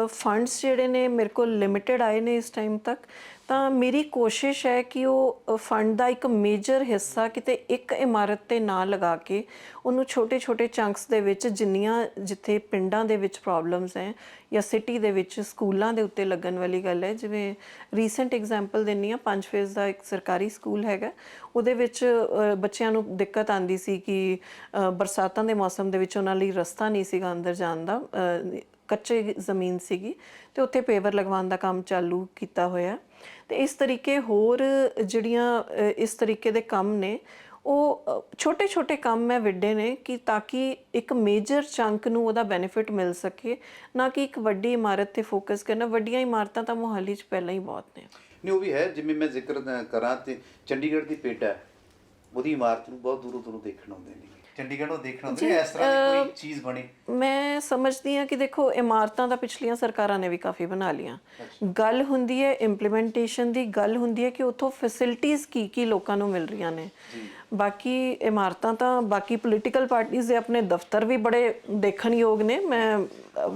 ਫੰਡਸ ਜਿਹੜੇ ਨੇ ਮੇਰੇ ਕੋਲ ਲਿਮਿਟਡ ਆਏ ਨੇ ਇਸ ਟਾਈਮ ਤੱਕ, ਤਾਂ ਮੇਰੀ ਕੋਸ਼ਿਸ਼ ਹੈ ਕਿ ਉਹ ਫੰਡ ਦਾ ਇੱਕ ਮੇਜਰ ਹਿੱਸਾ ਕਿਤੇ ਇੱਕ ਇਮਾਰਤ 'ਤੇ ਨਾ ਲਗਾ ਕੇ ਉਹਨੂੰ ਛੋਟੇ ਛੋਟੇ ਚੰਕਸ ਦੇ ਵਿੱਚ ਜਿੱਥੇ ਪਿੰਡਾਂ ਦੇ ਵਿੱਚ ਪ੍ਰੋਬਲਮਸ ਹੈ ਜਾਂ ਸਿਟੀ ਦੇ ਵਿੱਚ ਸਕੂਲਾਂ ਦੇ ਉੱਤੇ ਲੱਗਣ ਵਾਲੀ ਗੱਲ ਹੈ। ਜਿਵੇਂ ਰੀਸੈਂਟ ਐਗਜ਼ਾਮਪਲ ਦਿੰਦੀ ਹਾਂ, 5 ਫੇਜ਼ ਦਾ ਇੱਕ ਸਰਕਾਰੀ ਸਕੂਲ ਹੈਗਾ, ਉਹਦੇ ਵਿੱਚ ਬੱਚਿਆਂ ਨੂੰ ਦਿੱਕਤ ਆਉਂਦੀ ਸੀ ਕਿ ਬਰਸਾਤਾਂ ਦੇ ਮੌਸਮ ਦੇ ਵਿੱਚ ਉਹਨਾਂ ਲਈ ਰਸਤਾ ਨਹੀਂ ਸੀਗਾ ਅੰਦਰ ਜਾਣ ਦਾ, ਕੱਚੇ ਜ਼ਮੀਨ ਸੀਗੀ, ਤੇ ਉੱਥੇ ਪੇਵਰ ਲਗਵਾਉਣ ਦਾ ਕੰਮ ਚਾਲੂ ਕੀਤਾ ਹੋਇਆ। ਤੇ ਇਸ ਤਰੀਕੇ ਹੋਰ ਜਿਹੜੀਆਂ ਇਸ ਤਰੀਕੇ ਦੇ ਕੰਮ ਨੇ, ਉਹ ਛੋਟੇ ਛੋਟੇ ਕੰਮ ਹੈ ਵਿੱਢੇ ਨੇ ਕਿ ਤਾਂ ਕਿ ਇੱਕ ਮੇਜਰ ਚੰਕ ਨੂੰ ਉਹਦਾ ਬੈਨੀਫਿਟ ਮਿਲ ਸਕੇ, ਨਾ ਕਿ ਇੱਕ ਵੱਡੀ ਇਮਾਰਤ 'ਤੇ ਫੋਕਸ ਕਰਨਾ। ਵੱਡੀਆਂ ਇਮਾਰਤਾਂ ਤਾਂ ਮੁਹਾਲੀ 'ਚ ਪਹਿਲਾਂ ਹੀ ਬਹੁਤ ਨੇ। ਨਹੀਂ, ਉਹ ਵੀ ਹੈ। ਜਿਵੇਂ ਮੈਂ ਜ਼ਿਕਰ ਕਰਾਂ ਤੇ ਚੰਡੀਗੜ੍ਹ ਦੀ ਪਿੰਡ ਹੈ, ਉਹਦੀ ਇਮਾਰਤ ਨੂੰ ਬਹੁਤ ਦੂਰੋਂ ਦੂਰੋਂ ਦੇਖਣ ਆਉਂਦੇ ਨੇ। ਚੰਡੀਗੜ੍ਹ ਨੂੰ ਦੇਖਣ ਆਉਂਦੇ ਨੇ, ਇਸ ਤਰ੍ਹਾਂ ਦੀ ਕੋਈ ਚੀਜ਼ ਬਣੀ। ਮੈਂ ਸਮਝਦੀ ਹਾਂ ਕਿ ਦੇਖੋ, ਇਮਾਰਤਾਂ ਤਾਂ ਪਿਛਲੀਆਂ ਸਰਕਾਰਾਂ ਨੇ ਵੀ ਕਾਫੀ ਬਣਾ ਲਈਆਂ। ਗੱਲ ਹੁੰਦੀ ਹੈ ਇੰਪਲੀਮੈਂਟੇਸ਼ਨ ਦੀ, ਗੱਲ ਹੁੰਦੀ ਹੈ ਕਿ ਉੱਥੋਂ ਫੈਸਿਲਿਟੀਜ਼ ਕੀ ਲੋਕਾਂ ਨੂੰ ਮਿਲ ਰਹੀਆਂ ਨੇ। ਬਾਕੀ ਇਮਾਰਤਾਂ ਤਾਂ ਬਾਕੀ ਪੋਲੀਟੀਕਲ ਪਾਰਟੀਜ਼ ਦੇ ਆਪਣੇ ਦਫ਼ਤਰ ਵੀ ਬੜੇ ਦੇਖਣਯੋਗ ਨੇ। ਮੈਂ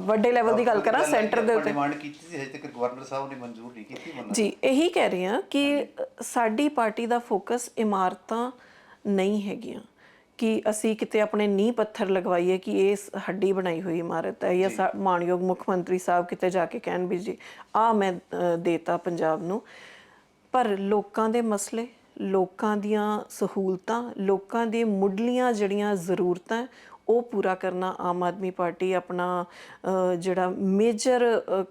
ਵੱਡੇ ਲੈਵਲ ਦੀ ਗੱਲ ਕਰਾਂ, ਸੈਂਟਰ ਦੇ ਉੱਤੇ ਡਿਮਾਂਡ ਕੀਤੀ ਸੀ, ਹਜੇ ਤੱਕ ਗਵਰਨਰ ਸਾਹਿਬ ਨੇ ਮਨਜ਼ੂਰ ਨਹੀਂ ਕੀਤੀ। ਜੀ, ਇਹੀ ਕਹਿ ਰਹੀ ਹਾਂ ਕਿ ਸਾਡੀ ਪਾਰਟੀ ਦਾ ਫੋਕਸ ਇਮਾਰਤਾਂ ਨਹੀਂ ਹੈਗੀਆਂ ਕਿ ਅਸੀਂ ਕਿਤੇ ਆਪਣੇ ਨੀਂਹ ਪੱਥਰ ਲਗਵਾਈਏ ਕਿ ਇਹ ਹੱਡੀ ਬਣਾਈ ਹੋਈ ਇਮਾਰਤ ਹੈ, ਜਾਂ ਮਾਣਯੋਗ ਮੁੱਖ ਮੰਤਰੀ ਸਾਹਿਬ ਕਿਤੇ ਜਾ ਕੇ ਕਹਿਣ ਵੀ ਜੀ ਆਹ ਮੈਂ ਦੇਤਾ ਪੰਜਾਬ ਨੂੰ। ਪਰ ਲੋਕਾਂ ਦੇ ਮਸਲੇ, ਲੋਕਾਂ ਦੀਆਂ ਸਹੂਲਤਾਂ, ਲੋਕਾਂ ਦੇ ਮੁੱਢਲੀਆਂ ਜਿਹੜੀਆਂ ਜ਼ਰੂਰਤਾਂ, ਉਹ ਪੂਰਾ ਕਰਨਾ ਆਮ ਆਦਮੀ ਪਾਰਟੀ ਆਪਣਾ ਜਿਹੜਾ ਮੇਜਰ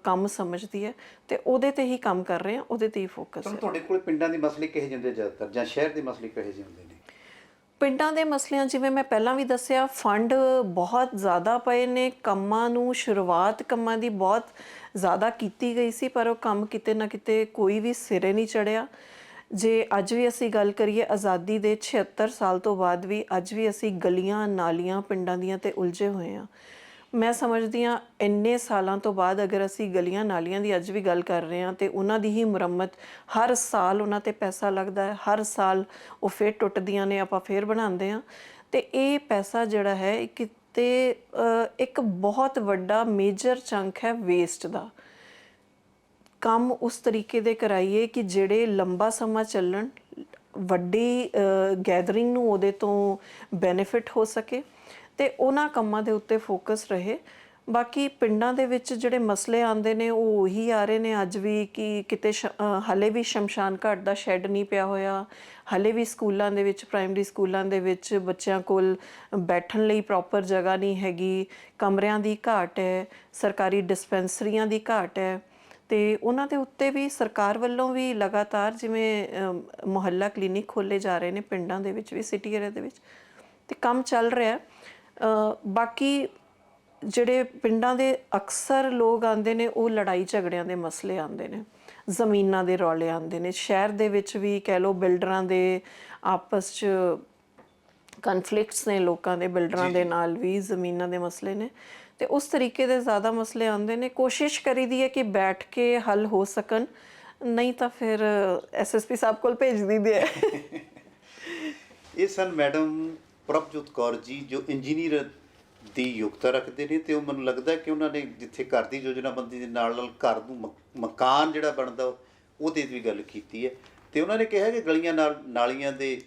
ਕੰਮ ਸਮਝਦੀ ਹੈ, ਤੇ ਉਹਦੇ ਤੇ ਹੀ ਕੰਮ ਕਰ ਰਹੇ ਹਾਂ, ਉਹਦੇ ਤੇ ਹੀ ਫੋਕਸ ਹੈ। ਤੁਹਾਡੇ ਕੋਲ ਪਿੰਡਾਂ ਦੇ ਮਸਲੇ ਕਿਹੋ ਜਿਹੇ ਹੁੰਦੇ ਜ਼ਿਆਦਾਤਰ, ਜਾਂ ਸ਼ਹਿਰ ਦੇ ਮਸਲੇ ਕਿਹੋ ਜਿਹੇ ਹੁੰਦੇ ਨੇ? ਪਿੰਡਾਂ ਦੇ ਮਸਲਿਆਂ, ਜਿਵੇਂ ਮੈਂ ਪਹਿਲਾਂ ਵੀ ਦੱਸਿਆ, ਫੰਡ ਬਹੁਤ ਜ਼ਿਆਦਾ ਪਏ ਨੇ ਕੰਮਾਂ ਨੂੰ। ਸ਼ੁਰੂਆਤ ਕੰਮਾਂ ਦੀ ਬਹੁਤ ਜ਼ਿਆਦਾ ਕੀਤੀ ਗਈ ਸੀ, ਪਰ ਉਹ ਕੰਮ ਕਿਤੇ ਨਾ ਕਿਤੇ ਕੋਈ ਵੀ ਸਿਰੇ ਨਹੀਂ ਚੜ੍ਹਿਆ। ਜੇ ਅੱਜ ਵੀ ਅਸੀਂ ਗੱਲ ਕਰੀਏ ਆਜ਼ਾਦੀ ਦੇ 76 ਸਾਲ ਤੋਂ ਬਾਅਦ ਵੀ ਅੱਜ ਵੀ ਅਸੀਂ ਗਲੀਆਂ ਨਾਲੀਆਂ ਪਿੰਡਾਂ ਦੀਆਂ 'ਤੇ ਉਲਝੇ ਹੋਏ ਹਾਂ। ਮੈਂ ਸਮਝਦੀ ਹਾਂ ਇੰਨੇ ਸਾਲਾਂ ਤੋਂ ਬਾਅਦ ਅਗਰ ਅਸੀਂ ਗਲੀਆਂ ਨਾਲੀਆਂ ਦੀ ਅੱਜ ਵੀ ਗੱਲ ਕਰ ਰਹੇ ਹਾਂ, ਤੇ ਉਹਨਾਂ ਦੀ ਹੀ ਮੁਰੰਮਤ ਹਰ ਸਾਲ ਉਹਨਾਂ 'ਤੇ ਪੈਸਾ ਲੱਗਦਾ ਹੈ, ਹਰ ਸਾਲ ਉਹ ਫਿਰ ਟੁੱਟਦੀਆਂ ਨੇ, ਆਪਾਂ ਫਿਰ ਬਣਾਉਂਦੇ ਹਾਂ। ਤੇ ਇਹ ਪੈਸਾ ਜਿਹੜਾ ਹੈ ਕਿਤੇ ਇੱਕ ਬਹੁਤ ਵੱਡਾ ਮੇਜਰ ਚੰਕ ਹੈ ਵੇਸਟ ਦਾ। ਕੰਮ ਉਸ ਤਰੀਕੇ ਦੇ ਕਰਾਈਏ ਕਿ ਜਿਹੜੇ ਲੰਬਾ ਸਮਾਂ ਚੱਲਣ, ਵੱਡੀ ਗੈਦਰਿੰਗ ਨੂੰ ਉਹਦੇ ਤੋਂ ਬੈਨੀਫਿਟ ਹੋ ਸਕੇ, ਤੇ ਉਹਨਾਂ ਕੰਮਾਂ ਦੇ ਉੱਤੇ ਫੋਕਸ ਰਹੇ। ਬਾਕੀ ਪਿੰਡਾਂ ਦੇ ਵਿੱਚ ਜਿਹੜੇ ਮਸਲੇ ਆਉਂਦੇ ਨੇ ਉਹ ਉਹੀ ਆ ਰਹੇ ਨੇ ਅੱਜ ਵੀ, ਕਿ ਕਿਤੇ ਹਾਲੇ ਵੀ ਸ਼ਮਸ਼ਾਨ ਘਾਟ ਦਾ ਸ਼ੈੱਡ ਨਹੀਂ ਪਿਆ ਹੋਇਆ, ਹਾਲੇ ਵੀ ਸਕੂਲਾਂ ਦੇ ਵਿੱਚ, ਪ੍ਰਾਇਮਰੀ ਸਕੂਲਾਂ ਦੇ ਵਿੱਚ ਬੱਚਿਆਂ ਕੋਲ ਬੈਠਣ ਲਈ ਪ੍ਰੋਪਰ ਜਗ੍ਹਾ ਨਹੀਂ ਹੈਗੀ, ਕਮਰਿਆਂ ਦੀ ਘਾਟ ਹੈ, ਸਰਕਾਰੀ ਡਿਸਪੈਂਸਰੀਆਂ ਦੀ ਘਾਟ ਹੈ। ਤੇ ਉਹਨਾਂ ਦੇ ਉੱਤੇ ਵੀ ਸਰਕਾਰ ਵੱਲੋਂ ਵੀ ਲਗਾਤਾਰ ਜਿਵੇਂ ਮੁਹੱਲਾ ਕਲੀਨਿਕ ਖੋਲ੍ਹੇ ਜਾ ਰਹੇ ਨੇ ਪਿੰਡਾਂ ਦੇ ਵਿੱਚ ਵੀ, ਸਿਟੀ ਏਰੀਆ ਦੇ ਵਿੱਚ, ਤੇ ਕੰਮ ਚੱਲ ਰਿਹਾ। ਬਾਕੀ ਜਿਹੜੇ ਪਿੰਡਾਂ ਦੇ ਅਕਸਰ ਲੋਕ ਆਉਂਦੇ ਨੇ, ਉਹ ਲੜਾਈ ਝਗੜਿਆਂ ਦੇ ਮਸਲੇ ਆਉਂਦੇ ਨੇ, ਜ਼ਮੀਨਾਂ ਦੇ ਰੌਲੇ ਆਉਂਦੇ ਨੇ। ਸ਼ਹਿਰ ਦੇ ਵਿੱਚ ਵੀ ਕਹਿ ਲਓ ਬਿਲਡਰਾਂ ਦੇ ਆਪਸ 'ਚ ਕਨਫਲਿਕਟਸ ਨੇ, ਲੋਕਾਂ ਦੇ ਬਿਲਡਰਾਂ ਦੇ ਨਾਲ ਵੀ ਜ਼ਮੀਨਾਂ ਦੇ ਮਸਲੇ ਨੇ, ਤੇ ਉਸ ਤਰੀਕੇ ਦੇ ਜ਼ਿਆਦਾ ਮਸਲੇ ਆਉਂਦੇ ਨੇ। ਕੋਸ਼ਿਸ਼ ਕਰੀਦੀ ਹੈ ਕਿ ਬੈਠ ਕੇ ਹੱਲ ਹੋ ਸਕਣ, ਨਹੀਂ ਤਾਂ ਫਿਰ ਐਸਐਸਪੀ ਸਾਹਿਬ ਕੋਲ ਭੇਜ ਦਿੰਦੇ ਹੈ। ਇਹ ਸਨ ਮੈਡਮ ਪ੍ਰਭਜੋਤ ਕੌਰ ਜੀ, ਜੋ ਇੰਜੀਨੀਅਰ ਦੀ ਯੋਗਤਾ ਰੱਖਦੇ ਨੇ, ਤੇ ਉਹ ਮੈਨੂੰ ਲੱਗਦਾ ਕਿ ਉਹਨਾਂ ਨੇ ਜਿੱਥੇ ਘਰ ਦੀ ਯੋਜਨਾਬੰਦੀ ਦੇ ਨਾਲ ਨਾਲ ਘਰ ਨੂੰ ਮਕਾਨ ਜਿਹੜਾ ਬਣਦਾ ਉਹਦੇ ਵੀ ਗੱਲ ਕੀਤੀ ਹੈ। ਤੇ ਉਹਨਾਂ ਨੇ ਕਿਹਾ ਕਿ ਗਲੀਆਂ ਨਾਲੀਆਂ ਦੇ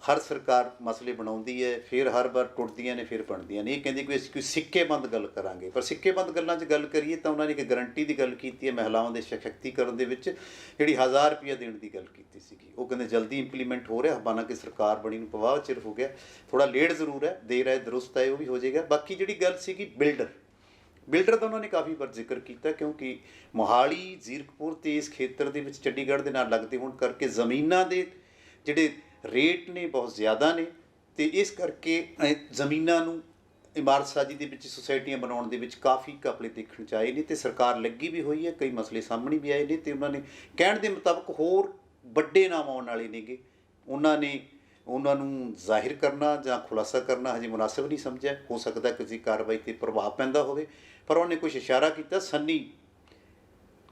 ਹਰ ਸਰਕਾਰ ਮਸਲੇ ਬਣਾਉਂਦੀ ਹੈ, ਫਿਰ ਹਰ ਵਾਰ ਟੁੱਟਦੀਆਂ ਨੇ, ਫਿਰ ਬਣਦੀਆਂ ਨੇ। ਇਹ ਕਹਿੰਦੇ ਕਿ ਅਸੀਂ ਕੋਈ ਸਿੱਕੇਬੰਦ ਗੱਲ ਕਰਾਂਗੇ, ਪਰ ਸਿੱਕੇਬੰਦ ਗੱਲਾਂ 'ਚ ਗੱਲ ਕਰੀਏ ਤਾਂ ਉਹਨਾਂ ਨੇ ਇੱਕ ਗਰੰਟੀ ਦੀ ਗੱਲ ਕੀਤੀ ਹੈ ਮਹਿਲਾਵਾਂ ਦੇ ਸਸ਼ਕਤੀਕਰਨ ਦੇ ਵਿੱਚ, ਜਿਹੜੀ 1000 ਰੁਪਇਆ ਦੇਣ ਦੀ ਗੱਲ ਕੀਤੀ ਸੀਗੀ। ਉਹ ਕਹਿੰਦੇ ਜਲਦੀ ਇੰਪਲੀਮੈਂਟ ਹੋ ਰਿਹਾ, ਹਾਲਾਂਕਿ ਸਰਕਾਰ ਬਣੀ ਨੂੰ ਪਵਾਹ ਚਿਰ ਹੋ ਗਿਆ, ਥੋੜ੍ਹਾ ਲੇਟ ਜ਼ਰੂਰ ਹੈ, ਦੇਰ ਹੈ ਦਰੁਸਤ ਹੈ, ਉਹ ਵੀ ਹੋ ਜਾਏਗਾ। ਬਾਕੀ ਜਿਹੜੀ ਗੱਲ ਸੀਗੀ ਬਿਲਡਰ ਦਾ ਉਹਨਾਂ ਨੇ ਕਾਫੀ ਵਾਰ ਜ਼ਿਕਰ ਕੀਤਾ, ਕਿਉਂਕਿ ਮੋਹਾਲੀ, ਜ਼ੀਰਕਪੁਰ ਤੇ ਇਸ ਖੇਤਰ ਦੇ ਵਿੱਚ ਚੰਡੀਗੜ੍ਹ ਦੇ ਨਾਲ ਲੱਗਦੇ ਹੋਣ ਕਰਕੇ ਜ਼ਮੀਨਾਂ ਦੇ ਜਿਹੜੇ ਰੇਟ ਨੇ ਬਹੁਤ ਜ਼ਿਆਦਾ ਨੇ, ਤੇ ਇਸ ਕਰਕੇ ਜ਼ਮੀਨਾਂ ਨੂੰ ਇਮਾਰਤ ਸਾਜੀ ਦੇ ਵਿੱਚ, ਸੁਸਾਇਟੀਆਂ ਬਣਾਉਣ ਦੇ ਵਿੱਚ ਕਾਫੀ ਘਪਲੇ ਦੇਖਣ 'ਚ ਆਏ ਨੇ, ਤੇ ਸਰਕਾਰ ਲੱਗੀ ਵੀ ਹੋਈ ਹੈ, ਕਈ ਮਸਲੇ ਸਾਹਮਣੇ ਵੀ ਆਏ ਨੇ। ਤੇ ਉਹਨਾਂ ਨੇ ਕਹਿਣ ਦੇ ਮੁਤਾਬਕ ਹੋਰ ਵੱਡੇ ਨਾਮ ਆਉਣ ਵਾਲੇ ਨੇਗੇ, ਉਹਨਾਂ ਨੂੰ ਜ਼ਾਹਿਰ ਕਰਨਾ ਜਾਂ ਖੁਲਾਸਾ ਕਰਨਾ ਹਜੇ ਮੁਨਾਸਿਬ ਨਹੀਂ ਸਮਝਿਆ। ਹੋ ਸਕਦਾ ਕਿਸੇ ਕਾਰਵਾਈ 'ਤੇ ਪ੍ਰਭਾਵ ਪੈਂਦਾ ਹੋਵੇ, ਪਰ ਉਹਨੇ ਕੁਛ ਇਸ਼ਾਰਾ ਕੀਤਾ। ਸੰਨੀ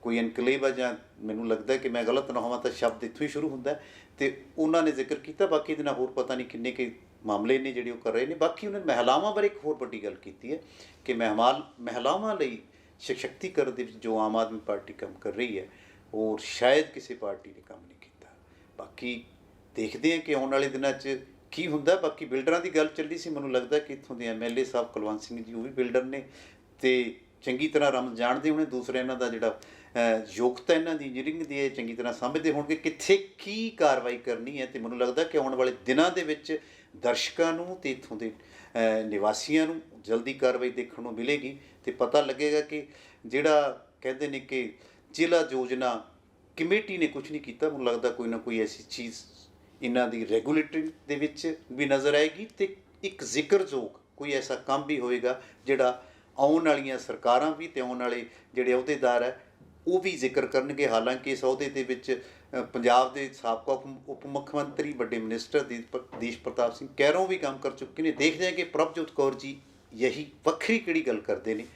ਕੋਈ ਇਨਕਲੇਵ ਆ ਜਾਂ ਮੈਨੂੰ ਲੱਗਦਾ ਕਿ ਮੈਂ ਗਲਤ ਨਾ ਹੋਵਾਂ ਤਾਂ ਸ਼ਬਦ ਇੱਥੋਂ ਹੀ ਸ਼ੁਰੂ ਹੁੰਦਾ ਤੇ ਉਹਨਾਂ ਨੇ ਜ਼ਿਕਰ ਕੀਤਾ। ਬਾਕੀ ਇਹਦੇ ਨਾਲ ਹੋਰ ਪਤਾ ਨਹੀਂ ਕਿੰਨੇ ਕੁ ਮਾਮਲੇ ਨੇ ਜਿਹੜੇ ਉਹ ਕਰ ਰਹੇ ਨੇ। ਬਾਕੀ ਉਹਨਾਂ ਨੇ ਮਹਿਲਾਵਾਂ ਬਾਰੇ ਇੱਕ ਹੋਰ ਵੱਡੀ ਗੱਲ ਕੀਤੀ ਹੈ ਕਿ ਮਹਿਲਾਵਾਂ ਲਈ ਸਸ਼ਕਤੀਕਰਨ ਦੇ ਵਿੱਚ ਜੋ ਆਮ ਆਦਮੀ ਪਾਰਟੀ ਕੰਮ ਕਰ ਰਹੀ ਹੈ ਉਹ ਸ਼ਾਇਦ ਕਿਸੇ ਪਾਰਟੀ ਨੇ ਕੰਮ ਨਹੀਂ ਕੀਤਾ। ਬਾਕੀ ਦੇਖਦੇ ਹਾਂ ਕਿ ਆਉਣ ਵਾਲੇ ਦਿਨਾਂ 'ਚ ਕੀ ਹੁੰਦਾ। ਬਾਕੀ ਬਿਲਡਰਾਂ ਦੀ ਗੱਲ ਚੱਲੀ ਸੀ, ਮੈਨੂੰ ਲੱਗਦਾ ਕਿ ਇੱਥੋਂ ਦੇ MLA ਸਾਹਿਬ ਕੁਲਵੰਤ ਸਿੰਘ ਜੀ ਉਹ ਵੀ ਬਿਲਡਰ ਨੇ ਤੇ ਚੰਗੀ ਤਰ੍ਹਾਂ ਰਮ ਜਾਣਦੇ ਹੋਣੇ। ਦੂਸਰਾ ਇਹਨਾਂ ਦਾ ਜਿਹੜਾ ਯੋਗਤਾ ਇਹਨਾਂ ਦੀ ਇੰਜੀਨੀਅਰਿੰਗ ਦੀ ਹੈ ਚੰਗੀ ਤਰ੍ਹਾਂ ਸਮਝਦੇ ਹੋਣਗੇ ਕਿੱਥੇ ਕੀ ਕਾਰਵਾਈ ਕਰਨੀ ਹੈ। ਅਤੇ ਮੈਨੂੰ ਲੱਗਦਾ ਕਿ ਆਉਣ ਵਾਲੇ ਦਿਨਾਂ ਦੇ ਵਿੱਚ ਦਰਸ਼ਕਾਂ ਨੂੰ ਅਤੇ ਇੱਥੋਂ ਦੇ ਨਿਵਾਸੀਆਂ ਨੂੰ ਜਲਦੀ ਕਾਰਵਾਈ ਦੇਖਣ ਨੂੰ ਮਿਲੇਗੀ ਅਤੇ ਪਤਾ ਲੱਗੇਗਾ ਕਿ ਜਿਹੜਾ ਕਹਿੰਦੇ ਨੇ ਕਿ ਜ਼ਿਲ੍ਹਾ ਯੋਜਨਾ ਕਮੇਟੀ ਨੇ ਕੁਛ ਨਹੀਂ ਕੀਤਾ। ਮੈਨੂੰ ਲੱਗਦਾ ਕੋਈ ਨਾ ਕੋਈ ਐਸੀ ਚੀਜ਼ ਇਹਨਾਂ ਦੀ ਰੈਗੂਲੇਟਰੀ ਦੇ ਵਿੱਚ ਵੀ ਨਜ਼ਰ ਆਏਗੀ ਅਤੇ ਇੱਕ ਜ਼ਿਕਰਯੋਗ ਕੋਈ ਐਸਾ ਕੰਮ ਵੀ ਹੋਏਗਾ ਜਿਹੜਾ ਆਉਣ ਵਾਲੀਆਂ ਸਰਕਾਰਾਂ ਵੀ ਅਤੇ ਆਉਣ ਵਾਲੇ ਜਿਹੜੇ ਅਹੁਦੇਦਾਰ ਹੈ ਉਹ ਵੀ ਜ਼ਿਕਰ ਕਰਨਗੇ। ਹਾਲਾਂਕਿ ਇਸ ਅਹੁਦੇ ਦੇ ਵਿੱਚ ਪੰਜਾਬ ਦੇ ਸਾਬਕਾ ਉਪ ਮੁੱਖ ਮੰਤਰੀ ਵੱਡੇ ਮਿਨਿਸਟਰ ਦੇਸ਼ ਪ੍ਰਤਾਪ ਸਿੰਘ ਕੈਰੋਂ ਵੀ ਕੰਮ ਕਰ ਚੁੱਕੇ ਨੇ। ਦੇਖਦੇ ਹਾਂ ਕਿ ਪ੍ਰਭਜੋਤ ਕੌਰ ਜੀ ਯਹੀ ਵੱਖਰੀ ਕਿਹੜੀ ਗੱਲ ਕਰਦੇ ਨੇ।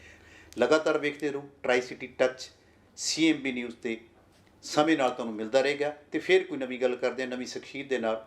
ਲਗਾਤਾਰ ਵੇਖਦੇ ਰਹੋ tri city touch CMB news 'ਤੇ। ਸਮੇਂ ਨਾਲ ਤੁਹਾਨੂੰ ਮਿਲਦਾ ਰਹੇਗਾ ਅਤੇ ਫਿਰ ਕੋਈ ਨਵੀਂ ਗੱਲ ਕਰਦੇ ਹਾਂ ਨਵੀਂ ਸ਼ਖਸੀਅਤ ਦੇ ਨਾਲ।